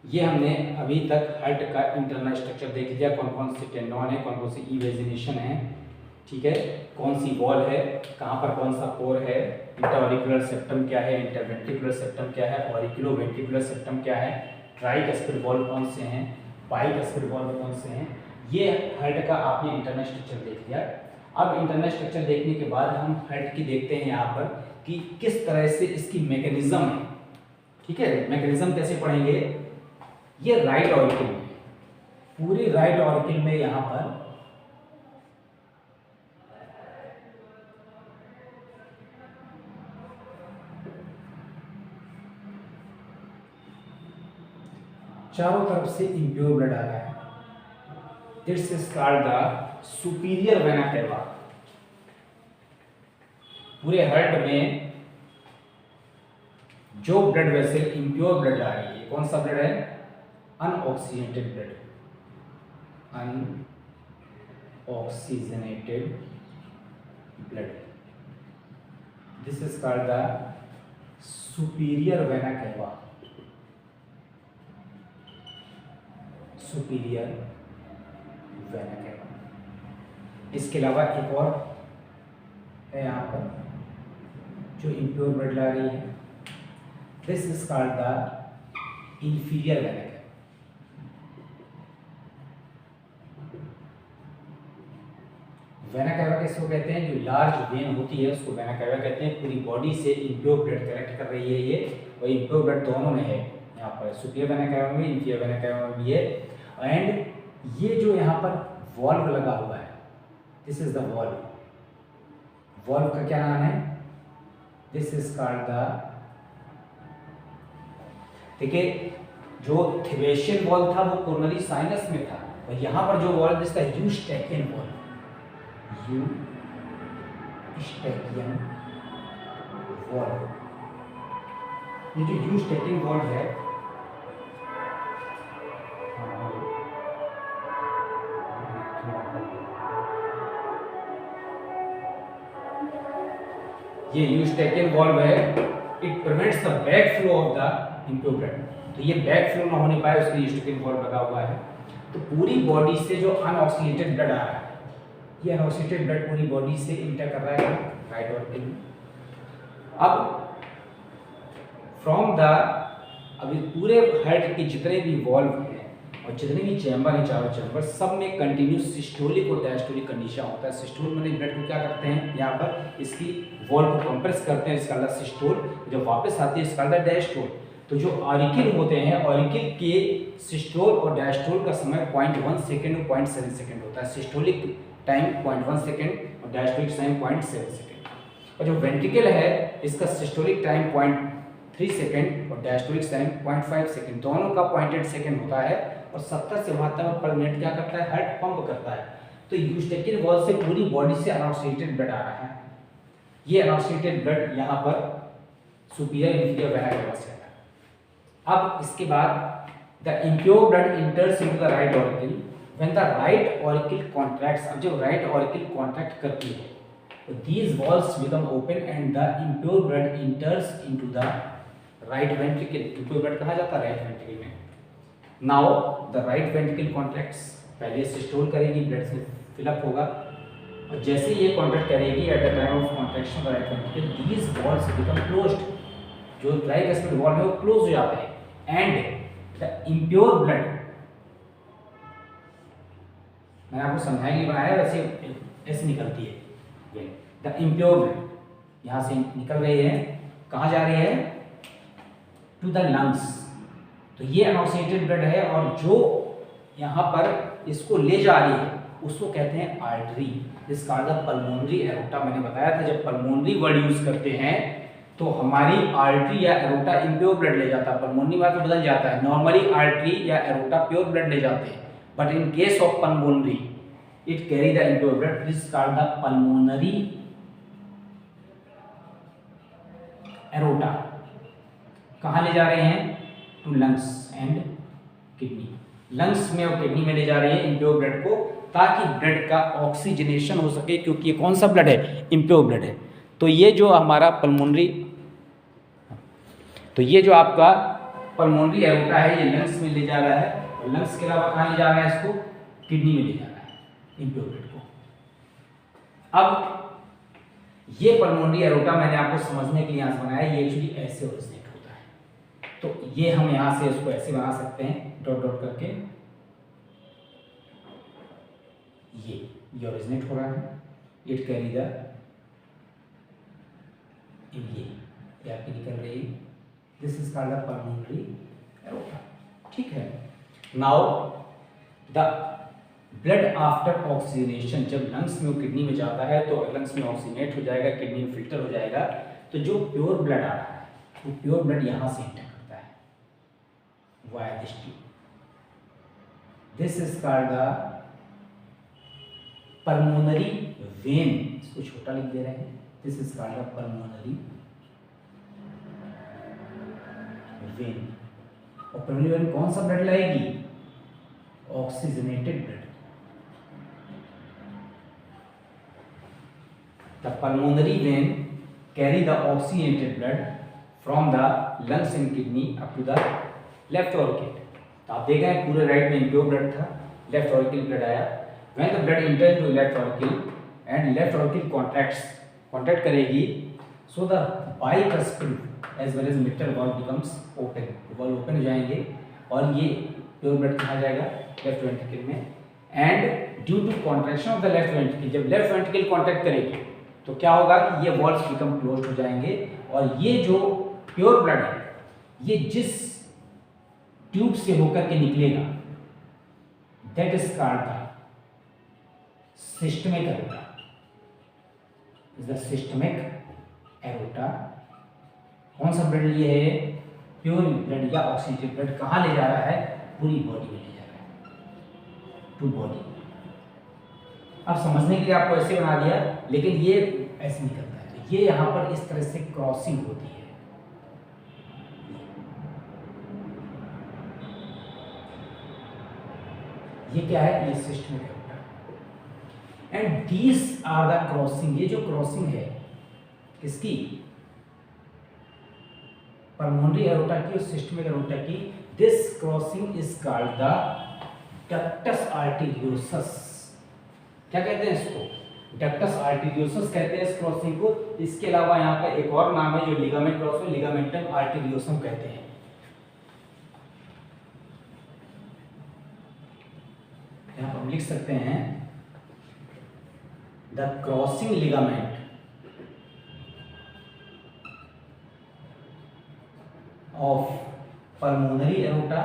ये हमने अभी तक हार्ट का इंटरनल स्ट्रक्चर देख लिया, कौन कौन से टेंडॉन है, कौन कौन सी इवेजिनेशन है. ठीक है, कौन सी वॉल है, कहाँ पर कौन सा पोर है, इंटरऑरिकुलर सेप्टम क्या है, इंटरवेंट्रिकुलर सेप्टम क्या है, ऑरिकुलोवेंट्रिकुलर सेप्टम क्या है, ट्राइकस्पिड वॉल्व कौन से हैं, बाइकस्पिड वॉल्व कौन से हैं। ये हार्ट का आपने इंटरनल स्ट्रक्चर देख लिया। अब इंटरनल स्ट्रक्चर देखने के बाद हम हार्ट की देखते हैं यहाँ पर कि किस तरह से इसकी मैकेनिज्म है। ठीक है, मैकेनिज्म कैसे पढ़ेंगे। ये राइट ऑरिकल में, पूरी राइट ऑरिकल में यहाँ पर चारों तरफ से इंप्योर ब्लड आ रहा है। This is called the superior vena cava. पूरे हार्ट में जो ब्लड वेसल इंप्योर ब्लड आ रही है, कौन सा ब्लड है, unoxygenated blood, unoxygenated blood. This is called the superior vena cava, superior vena cava. इसके अलावा एक और है यहाँ पर जो इंप्योर ब्लड ला रही है। This is called the inferior vena cava. Vena cava किसको कहते हैं, जो लार्ज वेन होती है उसको वेना कैवा कहते हैं। पूरी बॉडी से इंप्योर ब्लड कलेक्ट कर रही है ये, और इंप्योर ब्लड दोनों में है, यहाँ पर सुपीरियर वेना कैवा में, इंफीरियर वेना कैवा में भी है। एंड ये जो यहाँ पर वॉल्व लगा हुआ है, this is the valve. Valve का क्या नाम है, दिस इज कॉल्ड द, देखिए जो थेवेशियन वॉल्व था वो कोरोनरी साइनस में था, और यहाँ पर जो वॉल्व इसका यूस्टेकियन वॉल्व, यूस्टेकियन वॉल्व। ये जो यूस्टेकियन वॉल्व है, ये यूस्टेकियन वॉल्व है, it prevents the back flow of the impure blood. तो ये बैक फ्लो ना होने पाए उसके लिए यूस्टेकियन वॉल्व लगा हुआ है। तो पूरी बॉडी से जो अनऑक्सीजनेटेड ब्लड आ रहा है, ये अनऑक्सीजनेटेड ब्लड पूरी बॉडी से इंटर कर रहा है राइट ऑरिकल में। अब फ्रॉम द, अभी पूरे हार्ट के जितने भी वॉल्व हैं और जितने भी चैम्बर हैं, चारों चैम्बर, सब में कंटिन्यूस सिस्टोलिक और डायस्टोलिक कंडीशन होता है। सिस्टोल में ब्लड को क्या करते हैं, यहाँ पर इसकी वॉल को कंप्रेस करते हैं, इसका अलग सिस्टोल, जब वापस आती है इसका अलग डायस्टोल। तो जो ऑरिकल होते हैं, ऑरिकल के सिस्टोल और डायस्टोल का समय 0.1 सेकेंड और 0.7 सेकेंड होता है। सिस्टोलिक टाइम 0.1 सेकेंड और डायस्टोलिक टाइम 0.7 सेकेंड। और जो वेंट्रिकल है इसका सिस्टोलिक टाइम 0.3 सेकेंड और डायस्टोलिक टाइम 0.5 सेकेंड, दोनों का 0.8 सेकेंड होता है। और 70 से 72 पर मिनट क्या करता है, हार्ट पंप करता है। तो यूस्टेकियन वॉल्व से पूरी बॉडी से अनऑक्सीजनेटेड ब्लड आ रहा है। ये अनऑक्सीजनेटेड ब्लड यहाँ पर सुपीरियर इंफीरियर वेना कैवा से आता है। अब इसके बाद the impure blood enters into the right auricle when the right auricle contracts. अब जब राइट ऑरिकल कॉन्ट्रैक्ट करती है तो these valves become open and the impure blood enters into the right ventricle. Impure blood कहाँ जाता है, right ventricle में। Now the right ventricle contracts, पहले सिस्टोल करेगी, ब्लड से फिलअप होगा, और जैसे ये कॉन्ट्रैक्ट करेगी at the time of contraction of right ventricle these valves become closed. जो ट्राइकस्पिड वॉल्व है वो क्लोज हो जाते हैं एंड द इंप्योर ब्लड, मैंने आपको समझाने के लिए बनाया, वैसे ऐसे निकलती है। द इंप्योर ब्लड यहाँ से निकल रही है, कहाँ जा रही है, टू द लंग्स। तो ये अनऑक्सीजनेटेड ब्लड है, और जो यहाँ पर इसको ले जा रही है उसको कहते हैं आर्टरी। इस कॉल्ड द पल्मोनरी एरोटा। मैंने बताया था जब पल्मोनरी वर्ड यूज करते हैं तो हमारी आर्टरी या एरोटा इंप्योर ब्लड ले जाता है, पल्मोनरी वर्ड बदल जाता है। नॉर्मली आर्टरी या एरोटा प्योर ब्लड ले जाते हैं, but in case of pulmonary it carry the impure blood. This called the pulmonary aorta. कहाँ ले जा रहे हैं, to lungs and kidney. Lungs में और किडनी में ले जा रही है इंप्योर ब्लड को, ताकि ब्लड का ऑक्सीजनेशन हो सके, क्योंकि ये कौन सा ब्लड है, इंप्योर ब्लड है। तो ये जो हमारा पल्मोनरी, तो ये जो आपका पल्मोनरी एरोटा है ये लंग्स में ले जा रहा है, और लंग्स के अलावा कहाँ ले जा रहा है, इसको किडनी में ले जा रहा है इंप्योर ब्लड को। अब ये पल्मोनरी एरोटा मैंने आपको समझने के लिए यहाँ से बनाया, ये एक्चुअली ऐसे ओरिजिनेट होता है। तो ये हम यहाँ से इसको ऐसे बना सकते हैं डॉट डॉट करके, ये ओरिजिनेट हो रहा है, इट कैरी द ये आपकी निकल रही, this is called the pulmonary aorta. ठीक है। Now the blood after oxygenation, जब लंग्स में किडनी में जाता है तो लंग्स में ऑक्सीजनेट हो जाएगा, किडनी में फिल्टर हो जाएगा, तो जो प्योर ब्लड आ रहा है वो प्योर ब्लड यहाँ से एंटर करता है via this tube. This is called the pulmonary vein, इसको छोटा लिख दे रहे हैं, this is called the pulmonary vein. और पल्मोनरी वेन कौन सा ब्लड लाएगी? Oxygenated blood. The pulmonary vein carry the oxygenated blood from the lungs and kidney up to the left auricle। तो आप देख रहे हैं पूरे राइट में impure blood था, लेफ्ट ऑरिकल ब्लड आया। When the blood enters into left auricle and left auricle contract करेगी, so the bicuspid as well as mitral valve becomes open, valve open हो जाएंगे और ये प्योर ब्लड कहाँ जाएगा? लेफ्ट वेंट्रिकल में। And due to contraction of the left ventricle, जब left ventricle contract करेगी तो क्या होगा कि ये वॉल्व्स बिकम क्लोज्ड हो जाएंगे और ये जो प्योर ब्लड है ये जिस ट्यूब से होकर के निकलेगा that is called the systemic aorta. Is the systemic aorta. कौन सा ब्लड लिए है? प्योर ब्लड या ऑक्सीजन ब्लड कहाँ ले जा रहा है? पूरी बॉडी में ले जा रहा है, टू बॉडी। अब समझने के लिए आपको ऐसे बना दिया, लेकिन ये ऐसे नहीं करता है, तो ये यहाँ पर इस तरह से क्रॉसिंग होती है। ये क्या है? ये systemic aorta. And these are the crossing, ये जो क्रॉसिंग है किसकी? पल्मोनरी एरोटा की और सिस्टमिक एरोटा की। This crossing is called the ductus arteriosus. क्या कहते हैं इसको? डक्टस आर्टेरियोसस कहते हैं इस क्रॉसिंग को। इसके अलावा यहाँ पर एक और नाम है जो लिगामेंट क्रॉस है, लिगामेंटम आर्टेरियोसम कहते हैं। यहाँ पर हम लिख सकते हैं the crossing ligament of pulmonary aorta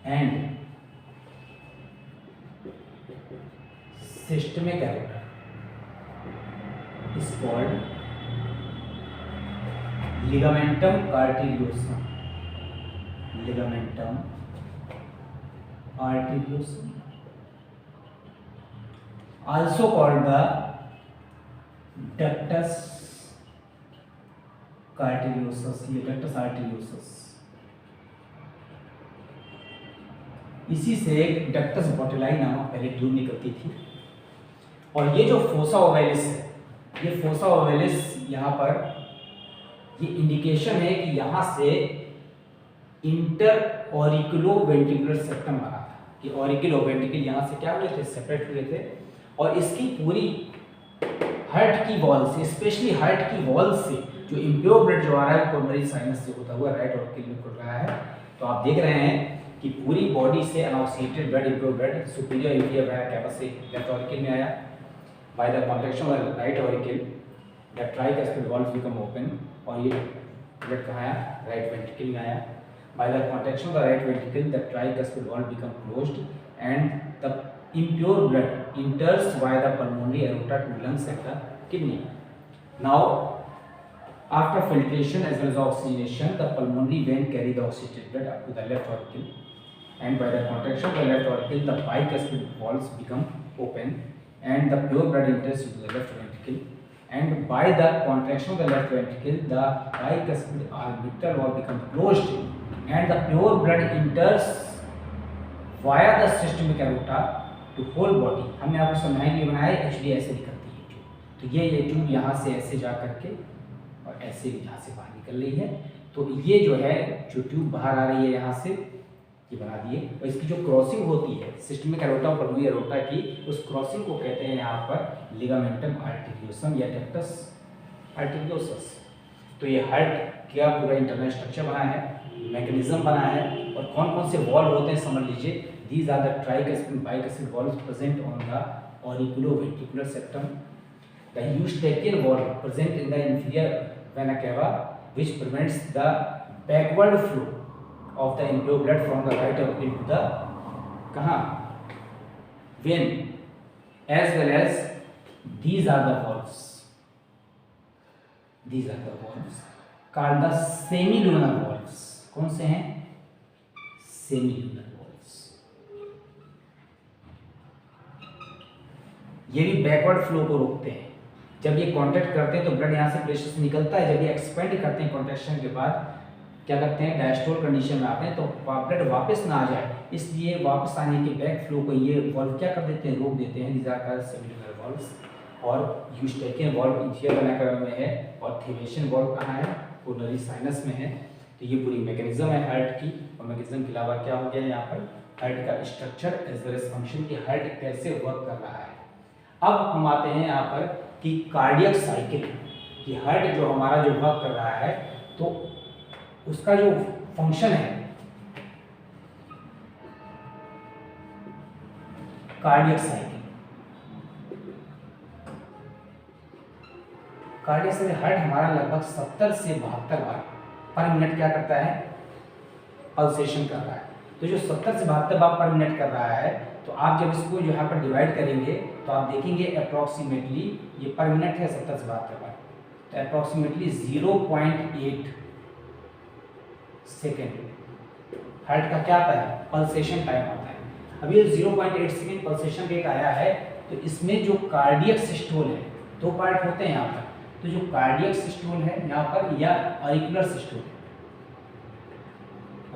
and systemic aorta is called ligamentum arteriosum, ligamentum arteriosum, also called the ductus arteriosus, ये ductus arteriosus। इसी से एक डक्टस बोटेलाई नामक पहले ट्यूब निकलती थी और ये जो फोसा ओवैलिस है, ये फोसा ओवैलिस यहाँ पर ये इंडिकेशन है कि यहाँ से इंटर ऑरिकुलो वेंट्रिकुलर सेप्टम बना था कि ऑरिकल और वेंट्रिकल यहाँ से क्या हुए थे? सेपरेट हुए थे। और इसकी पूरी हार्ट की वॉल से, स्पेशली हार्ट की वॉल से जो इम्प्योर ब्लड जो आ रहा है कोरोनरी साइनस से होता हुआ राइट ऑरिकल में खुल रहा है। तो आप देख रहे हैं कि पूरी बॉडी से unoxidated blood, impure blood superior inferior via cava से लेफ्ट ऑरिकल में आया। By the contraction of the right auricle the tricuspid valve become open और ये ब्लड कहाँ आया? राइट वेंट्रिकल में आया। By the contraction of the right ventricle the tricuspid valve become closed and the impure blood enters via the pulmonary aorta to lungs and the kidney. Now, after filtration as well as oxygenation, the pulmonary vein carry the oxygenated blood up to the left auricle, and by the contraction of the left auricle, the bicuspid valves become open, and the pure blood enters into the left ventricle. And by the contraction of the left ventricle, the bicuspid or mitral valve become closed, and the pure blood enters via the systemic aorta to whole body। हमने आपको समझाने के लिए बनाया है, actually ऐसे निकलती है ट्यूब। तो ये ट्यूब यहाँ से ऐसे जा करके और ऐसे यहाँ से बाहर निकल रही है। तो ये जो है जो ट्यूब बाहर आ रही है यहाँ से, ये बना दिए। और इसकी जो क्रॉसिंग होती है सिस्टमिक एरोटा और पल्मोनरी एरोटा की, उस क्रॉसिंग को कहते हैं यहाँ पर लिगामेंटम आर्टेरियोसम या डक्टस आर्टेरियोसस। तो ये हार्ट क्या पूरा इंटरनल स्ट्रक्चर बना है, मैकेनिज्म बना है, और कौन कौन से वॉल्व होते हैं समझ लीजिए। These are the tricuspid bicuspid valves present on the auriculoventricular septum. The eustachian valve present in the inferior vena cava, which prevents the backward flow of the inflow blood from the right auricle to the कहाँ vein, as well as these are the valves. These are the valves called the semilunar valves. कौन से हैं? Semilunar valves. ये भी backward flow को रोकते हैं। जब ये कॉन्टैक्ट करते हैं तो ब्लड यहाँ से प्रेशर से निकलता है, जब ये एक्सपेंड करते हैं कॉन्ट्रैक्शन के बाद क्या करते हैं, डायस्टोल कंडीशन में आते हैं, तो ब्लड वापस ना आ जाए, इसलिए वापस आने के बैक फ्लो को ये वॉल्व क्या कर देते हैं, रोक देते हैं। These are called semilunar valves. और Eustachian valve inferior vena cava में है, और थेवेशियन वॉल्व कहाँ है, कोरोनरी साइनस में है। तो ये पूरी मैकेनिज्म है हार्ट की। और मैकेनिज्म के अलावा क्या हो गया यहाँ पर, हार्ट का structure as well as function की हार्ट कैसे वर्क कर रहा है। अब हम आते हैं यहाँ पर कि कार्डियक साइकिल, कि हार्ट जो हमारा जो वर्क कर रहा है तो उसका जो फंक्शन है, cardiac cycle. Cardiac cycle heart हमारा लगभग 70 से 72 बार पर मिनट क्या करता है, पल्सेशन कर रहा है। तो जो 70 से 72 बार पर मिनट कर रहा है, तो आप जब इसको यहाँ पर डिवाइड करेंगे तो आप देखेंगे अप्रॉक्सीमेटली ये पर मिनट है 70 से 72 बार, तो अप्रॉक्सीमेटली 0.8 सेकेंड हार्ट का क्या आता है, पल्सेशन टाइम आता है। अब ये 0.8 सेकेंड पल्सेशन रेट आया है, तो इसमें जो कार्डियक सिस्टोल है, दो पार्ट होते हैं यहाँ पर। तो जो कार्डियक सिस्टोल है यहाँ पर, या ऑरिकुलर सिस्टोल,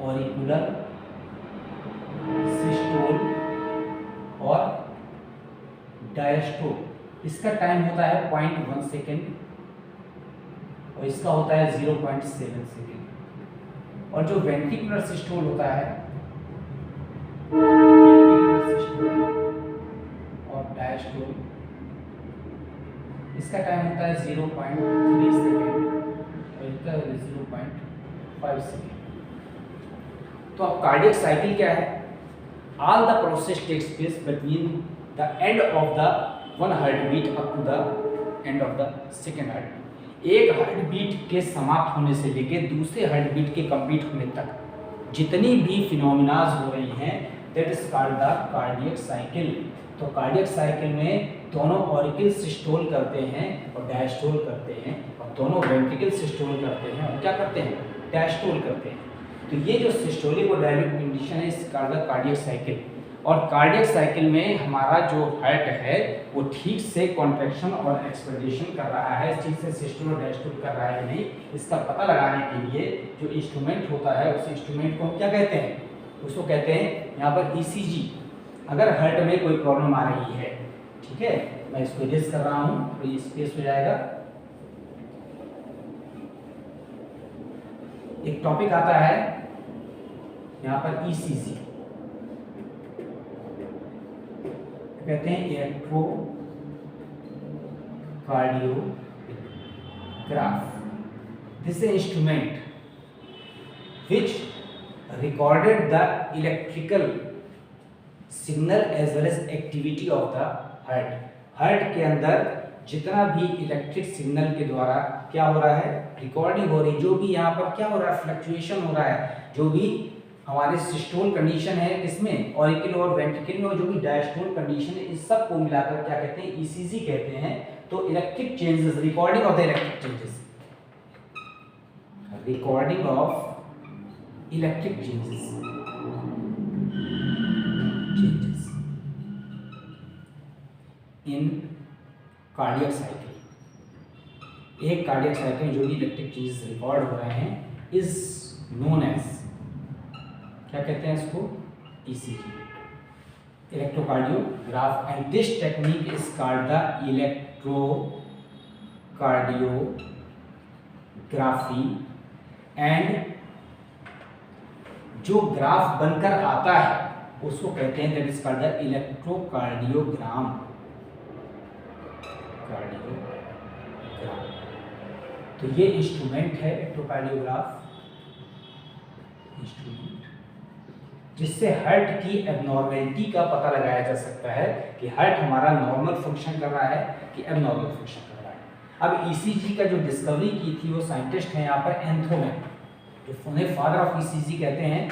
ऑरिकुलर सिस्टोल और डायस्टोल, इसका टाइम होता है 0.1 सेकेंड और इसका होता है 0.7 सेकेंड। और जो वेंट्रिकुलर सिस्टोल होता है, वेंट्रिकुलर सिस्टोल और डायस्टोल, इसका टाइम होता है 0.3 सेकेंड और इसका 0.5 सेकेंड। तो अब कार्डियक साइकिल क्या है, all the process takes place between the end of the one heartbeat up to the end of the second heartbeat। एक हार्टबीट के समाप्त होने से लेकर दूसरे हार्टबीट के कंप्लीट होने तक जितनी भी फिनोमिनाज हो रही हैं, that is called the cardiac cycle. तो कार्डियक साइकिल में दोनों ऑरिकल सिस्टोल करते हैं और डायस्टोल करते हैं, और दोनों वेंट्रिकल सिस्टोल करते हैं और क्या करते हैं, डायस्टोल करते हैं। तो ये जो सिस्टोलिक और डायस्टोलिक कंडीशन है, इस कार्डियक साइकिल। और कार्डियक साइकिल में हमारा जो हार्ट है वो ठीक से कॉन्ट्रैक्शन और एक्सपेंडेशन कर रहा है, ठीक से सिस्टोल और डायस्टोल कर रहा है नहीं, इसका पता लगाने के लिए जो इंस्ट्रूमेंट होता है, उस इंस्ट्रूमेंट को हम क्या कहते हैं, उसको कहते हैं यहाँ पर ECG। अगर हार्ट में कोई प्रॉब्लम आ रही है, ठीक है, मैं इसको इरेज कर रहा हूँ तो ये स्पेस हो जाएगा। एक टॉपिक आता है यहाँ पर ECG, कहते हैं electro cardiograph. This instrument which recorded the electrical signal as well as activity of the heart. Heart के अंदर जितना भी इलेक्ट्रिक सिग्नल के द्वारा क्या हो रहा है, रिकॉर्डिंग हो रही, जो भी यहाँ पर क्या हो रहा है, फ्लक्चुएशन हो रहा है, जो भी हमारे सिस्टोल कंडीशन है किसमें, ऑरिकल और वेंट्रिकल में, और जो भी डायस्टोल कंडीशन है, इस सब को मिलाकर क्या कहते हैं, ECG कहते हैं। तो electric changes, recording of the electric changes, recording of electric changes in cardiac cycle. एक कार्डियक साइकिल जो भी इलेक्ट्रिक चेंजेस रिकॉर्ड हो रहे हैं इज नोन एज, क्या कहते हैं इसको, ECG, electrocardiograph. And this technique is called the electrocardiography and जो ग्राफ बनकर आता है उसको कहते हैं that is called the electrocardiogram. तो ये इंस्ट्रूमेंट है इलेक्ट्रोकार्डियोग्राफ, इंस्ट्रूमेंट जिससे हार्ट की एबनॉर्मेलिटी का पता लगाया जा सकता है कि हार्ट हमारा नॉर्मल फंक्शन कर रहा है कि एबनॉर्मल फंक्शन कर रहा है। अब ईसीजी का जो डिस्कवरी की थी वो साइंटिस्ट हैं यहाँ पर एंथ्रोमैन, जो उन्हें फादर ऑफ ईसीजी कहते हैं,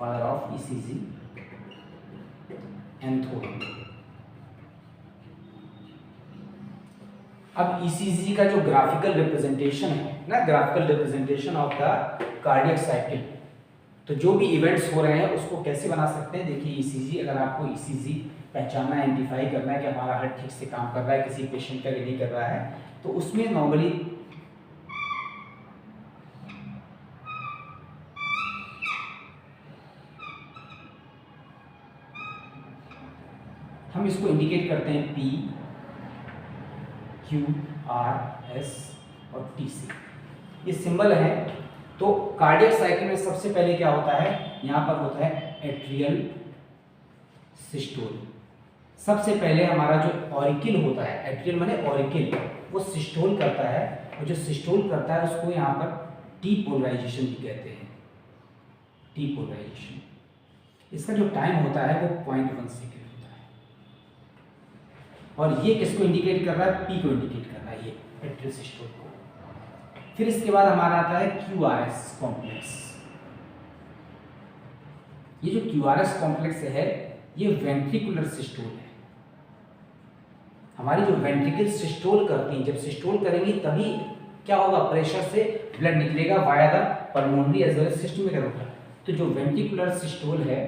फादर ऑफ ईसीजी एंथ्रोमैन। अब ईसीजी का जो ग्राफिकल रिप्रेजेंटेशन है ना, graphical representation of the cardiac cycle, तो जो भी इवेंट्स हो रहे हैं उसको कैसे बना सकते हैं। देखिए ईसीजी, अगर आपको ईसीजी पहचानना, आइडेंटिफाई करना है कि हमारा हार्ट ठीक से काम कर रहा है, किसी पेशेंट का नहीं कर रहा है, तो उसमें नॉर्मली हम इसको इंडिकेट करते हैं पी, क्यू, आर, एस और टी से, ये सिंबल है। तो कार्डियक साइकिल में सबसे पहले क्या होता है, यहाँ पर होता है एट्रियल सिस्टोल। सबसे पहले हमारा जो ऑरिकल होता है, एट्रियल माने ऑरिकल, वो सिस्टोल करता है, और जो सिस्टोल करता है उसको यहाँ पर डीपोलराइजेशन भी कहते हैं, डीपोलराइजेशन। इसका जो टाइम होता है वो 0.1 सेकेंड होता है, और ये किसको इंडिकेट कर रहा है, पी को इंडिकेट कर रहा है, ये एट्रियल सिस्टोल को। फिर इसके बाद हमारा आता है क्यूआरएस कॉम्प्लेक्स। ये जो क्यूआरएस कॉम्प्लेक्स है ये वेंट्रिकुलर सिस्टोल है। हमारी जो वेंट्रिकल सिस्टोल करती हैं, जब सिस्टोल करेंगी तभी क्या होगा, प्रेशर से ब्लड निकलेगा via the pulmonary as well as systemic aorta. तो जो वेंट्रिकुलर सिस्टोल है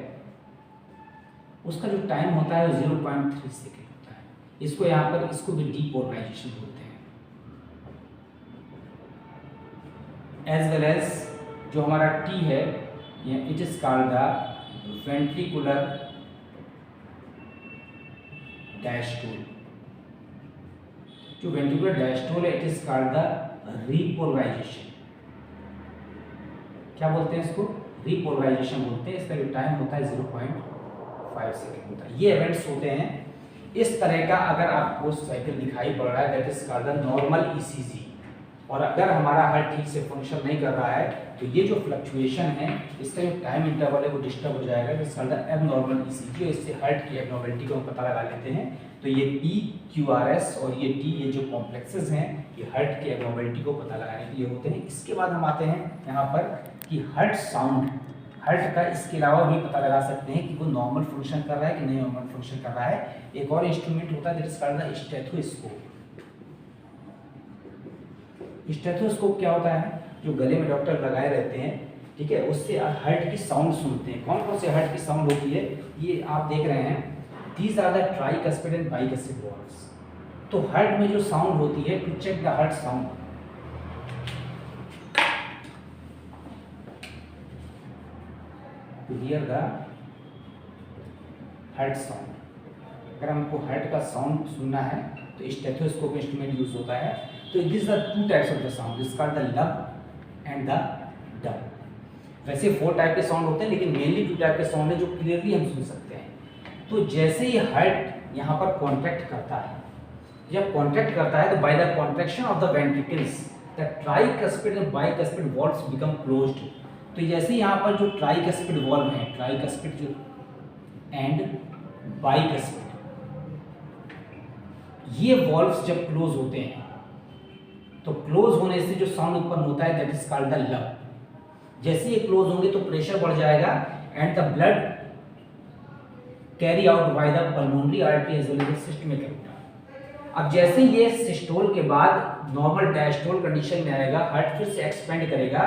उसका जो टाइम होता है वो 0.3 सेकेंड होता है। इसको यहाँ पर, इसको भी डीपोलराइजेशन बोलते हैं। एज वेल एज जो हमारा टी है, it is called the ventricular diastole. जो वेंट्रिकुलर डायस्टोल है, it is called the repolarisation. क्या बोलते हैं इसको, रीपोलराइजेशन बोलते हैं। इसका जो टाइम होता है 0.5 सेकेंड होता है। ये इवेंट्स होते हैं इस तरह का। अगर आपको साइकिल दिखाई पड़ रहा है that is called the normal ECG, और अगर हमारा हार्ट ठीक से फंक्शन नहीं कर रहा है तो ये जो फ्लक्चुएशन है, इसका जो टाइम इंटरवल है वो डिस्टर्ब हो जाएगा, it's called the abnormal ECG. और इससे हार्ट की एबनॉर्मलिटी को हम पता लगा लेते हैं। तो ये पी, क्यू, आर, एस और ये टी, ये जो कॉम्प्लेक्सेस हैं, ये हार्ट की एबनॉर्मलिटी को पता लगाने के लिए होते हैं। इसके बाद हम आते हैं यहाँ पर कि हार्ट साउंड, हार्ट का इसके अलावा भी पता लगा सकते हैं कि वो नॉर्मल फंक्शन कर रहा है कि नहीं नॉर्मल फंक्शन कर रहा है। एक और इंस्ट्रूमेंट होता है that is called the stethoscope. Stethoscope क्या होता है, जो गले में डॉक्टर लगाए रहते हैं, ठीक है, उससे हार्ट की साउंड सुनते हैं। कौन कौन से हार्ट की साउंड होती है, ये आप देख रहे हैं, these are the tricuspid and bicuspid valves. तो हार्ट में जो साउंड होती है, to check the heart sound, to hear the heart sound. अगर हमको हार्ट का साउंड सुनना है तो स्टेथोस्कोप इंस्ट्रूमेंट यूज होता है। तो this are two types of the sound, this called the lub and the dub. वैसे 4 टाइप के साउंड होते हैं, लेकिन मेनली 2 टाइप के साउंड है जो क्लियरली हम सुन सकते हैं। तो जैसे ही हार्ट यहाँ पर कॉन्ट्रैक्ट करता है, जब कॉन्ट्रैक्ट करता है तो bye the contraction of the ventricles the tricuspid and bicuspid valves become closed. तो जैसे यहाँ पर जो ट्राइकस्पिड वॉल्व है, ट्राइकस्पिड जो एंड बाइकस्पिड, ये वॉल्व्स जब क्लोज होते हैं तो क्लोज होने से जो साउंड उत्पन्न होता है दैट इज कॉल्ड द लब। जैसे ये क्लोज होंगे तो प्रेशर बढ़ जाएगा and the blood carry out by the pulmonary artery as well as systemic aorta. अब जैसे ये सिस्टोल के बाद नॉर्मल डायस्टोल कंडीशन में आएगा, हार्ट फिर से एक्सपेंड करेगा,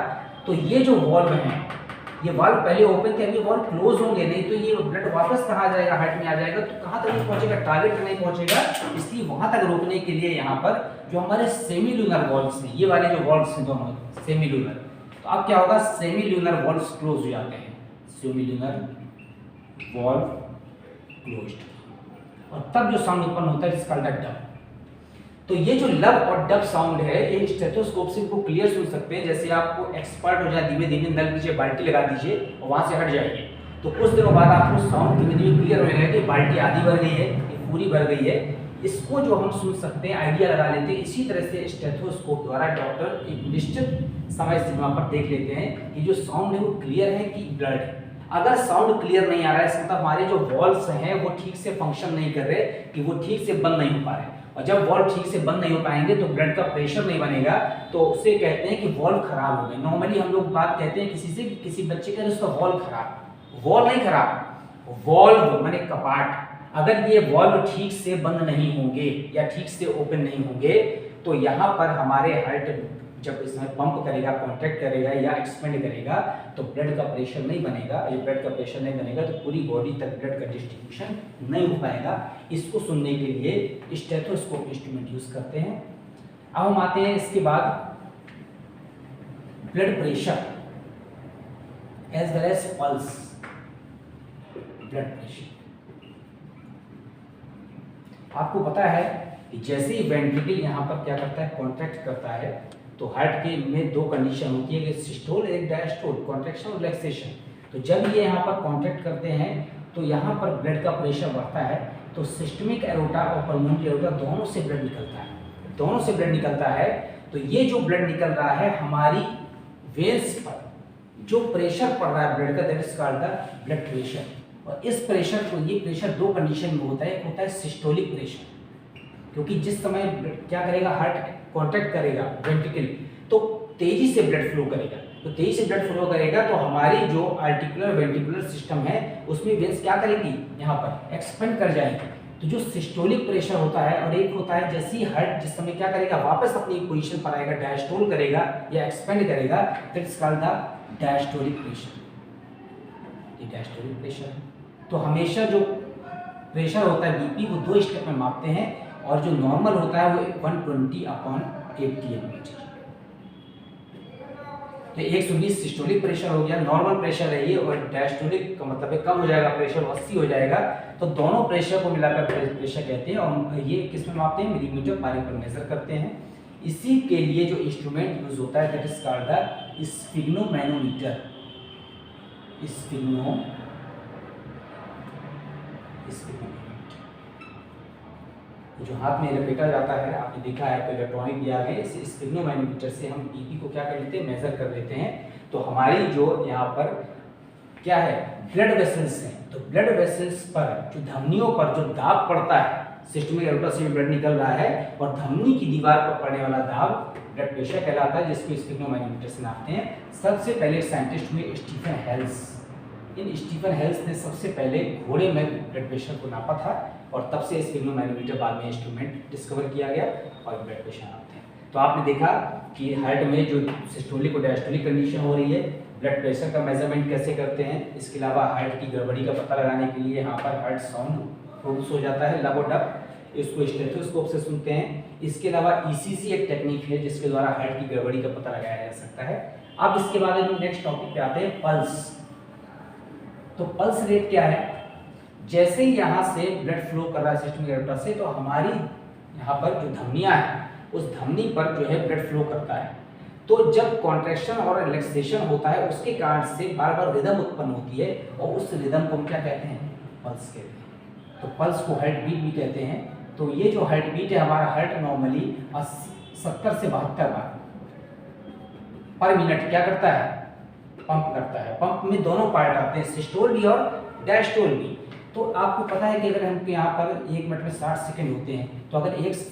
तो ये जो वॉल्व हैं, ये वाल्व पहले ओपन थे, अभी वाल्व क्लोज होंगे, नहीं तो ये ब्लड वापस कहाँ जाएगा, हार्ट में आ जाएगा। तो कहाँ तक पहुंचेगा, टारगेट तक नहीं पहुंचेगा। इसलिए वहां तक रोकने के लिए यहाँ पर जो हमारे सेमील्यूनर वॉल्व्स हैं, ये वाले जो वॉल्व्स हैं दोनों सेमील्यूनर, तो अब क्या होगा, सेमील्यूनर वॉल्व्स क्लोज हो जाते हैं, सेमील्यूनर वॉल्व क्लोज्ड, और तब जो साउंड उत्पन्न होता है जिसका डब। तो ये जो लब और डब साउंड है ये स्टेथोस्कोप से इनको क्लियर सुन सकते हैं। जैसे आपको एक्सपर्ट हो जाए, धीमे धीमे नल नीचे बाल्टी लगा दीजिए और वहां से हट जाइए, तो कुछ दिनों बाद आपको साउंड धीमे धीमे क्लियर होने लगेगा कि बाल्टी आधी भर गई है, पूरी भर गई है। इसको जो हम सुन सकते हैं, आइडिया लगा लेते हैं। इसी तरह से स्टेथोस्कोप द्वारा डॉक्टर एक निश्चित समय सीमा पर देख लेते हैं कि जो साउंड है वो क्लियर है कि ब्लड है। अगर साउंड क्लियर नहीं आ रहा है, इसका मतलब हमारे जो वॉल्व्स हैं वो ठीक से फंक्शन नहीं कर रहे, कि वो ठीक से बंद नहीं हो पा रहे, और जब वॉल्व ठीक से बंद नहीं हो पाएंगे तो ब्लड का प्रेशर नहीं बनेगा, तो उसे कहते हैं कि वॉल्व खराब हो गए। नॉर्मली हम लोग बात कहते हैं किसी से कि किसी बच्चे का उसका वॉल्व खराब, वॉल्व नहीं खराब, वॉल्व माने कपाट। अगर ये वॉल्व ठीक से बंद नहीं होंगे या ठीक से ओपन नहीं होंगे तो यहाँ पर हमारे हार्ट जब इसमें पंप करेगा, कॉन्ट्रैक्ट करेगा या एक्सपेंड करेगा तो ब्लड का प्रेशर नहीं बनेगा। ये ब्लड का प्रेशर नहीं बनेगा तो पूरी बॉडी तक ब्लड का डिस्ट्रीब्यूशन नहीं हो पाएगा। इसको सुनने के लिए स्टेथोस्कोप इंस्ट्रूमेंट यूज करते हैं। अब हम आते हैं इसके बाद blood pressure as well as pulse. Blood pressure आपको पता है कि जैसे ही वेंट्रिकल यहाँ पर क्या करता है, कॉन्ट्रैक्ट करता है, तो हार्ट के में दो कंडीशन होती है, एक सिस्टोल एक डायस्टोल, कॉन्ट्रैक्शन और रिलैक्सेशन। तो जब ये यहाँ पर कॉन्ट्रैक्ट करते हैं तो यहाँ पर ब्लड का प्रेशर बढ़ता है, तो सिस्टमिक एरोटा और पल्मोनरी एरोटा दोनों से ब्लड निकलता है, दोनों से ब्लड निकलता है। तो ये जो ब्लड निकल रहा है हमारी वेन्स पर जो प्रेशर पड़ रहा है ब्लड का, that is called the blood pressure. और इस प्रेशर को, ये प्रेशर दो कंडीशन में होता है, एक होता है सिस्टोलिक प्रेशर, क्योंकि जिस समय क्या करेगा, हार्ट कॉन्ट्रैक्ट करेगा वेंट्रिकल तो तेजी से ब्लड फ्लो करेगा, तो तेजी से ब्लड फ्लो करेगा तो हमारी जो आर्टिकुलर वेंट्रिकुलर सिस्टम है उसमें वेन्स क्या करेंगी, यहाँ पर एक्सपेंड कर जाएंगे। तो जो सिस्टोलिक प्रेशर होता है, और एक होता है जैसे ही हार्ट जिस समय क्या करेगा, वापस अपनी पोजीशन पर आएगा, डायस्टोल करेगा या एक्सपेंड करेगा, that is called the diastolic pressure. ये डायस्टोलिक प्रेशर है। तो हमेशा जो प्रेशर होता है बीपी वो दो स्टेप में मापते हैं, और जो नॉर्मल होता है वो 120/80 mm। तो 120 सिस्टोलिक प्रेशर हो गया, नॉर्मल प्रेशर है ये, और डायस्टोलिक का मतलब है कम हो जाएगा प्रेशर, 80 हो जाएगा। तो दोनों प्रेशर को मिलाकर प्रेशर कहते हैं, और ये किस में मापते हैं, मिलीमीटर पानी पर मेजर करते हैं। इसी के लिए जो इंस्ट्रूमेंट यूज होता है that is called the sphygmomanometer. जो हाथ में लपेटा जाता है, आपने देखा है तो इलेक्ट्रॉनिक दिया गया, इस स्फिग्नोमैनोमीटर से हम बीपी को क्या कर लेते हैं, मेजर कर लेते हैं। तो हमारी जो यहाँ पर क्या है, ब्लड वेसल्स हैं, तो ब्लड वेसल्स पर जो धमनियों पर जो दाब पड़ता है, सिस्टमिक एरोटा से ब्लड निकल रहा है और धमनी की दीवार पर पड़ने वाला दाब ब्लड प्रेशर कहलाता है, जिसको स्फिग्नोमैनोमीटर से नापते हैं। सबसे पहले साइंटिस्ट हुए स्टीफन हेल्स। इन स्टीफन हेल्स ने सबसे पहले घोड़े में ब्लड प्रेशर को नापा था, और तब से स्फिग्नोमैनोमीटर बाद में इंस्ट्रूमेंट डिस्कवर किया गया और ब्लड प्रेशर नापते हैं। तो आपने देखा कि हार्ट में जो सिस्टोलिक और डायस्टोलिक कंडीशन हो रही है, ब्लड प्रेशर का मेजरमेंट कैसे करते हैं। इसके अलावा हार्ट की गड़बड़ी का पता लगाने के लिए यहाँ पर हार्ट साउंड प्रोड्यूस हो जाता है, लब और डब, इसको स्टेथोस्कोप से सुनते हैं। इसके अलावा ईसीजी एक टेक्निक है जिसके द्वारा हार्ट की गड़बड़ी का पता लगाया जा सकता है। अब इसके बाद हम नेक्स्ट टॉपिक पे आते हैं, पल्स। तो पल्स रेट क्या है, जैसे ही यहाँ से ब्लड फ्लो कर रहा है सिस्टमिक एरोटा से, तो हमारी यहाँ पर जो धमनियाँ हैं उस धमनी पर जो है ब्लड फ्लो करता है। तो जब कॉन्ट्रैक्शन और रिलैक्सेशन होता है उसके कारण से बार बार रिदम उत्पन्न होती है, और उस रिदम को हम क्या कहते हैं, पल्स कहते हैं। तो पल्स को हार्ट बीट भी कहते हैं। तो ये जो हार्ट बीट है, हमारा हार्ट नॉर्मली 70 से 72 बार पर मिनट क्या करता है, पंप करता है। पंप में दोनों पार्ट आते हैं, सिस्टोल भी और डायस्टोल भी। तो आपको पता है कि अगर हम यहाँ पर 1 मिनट में 60 सेकंड होते हैं, तो अगर एक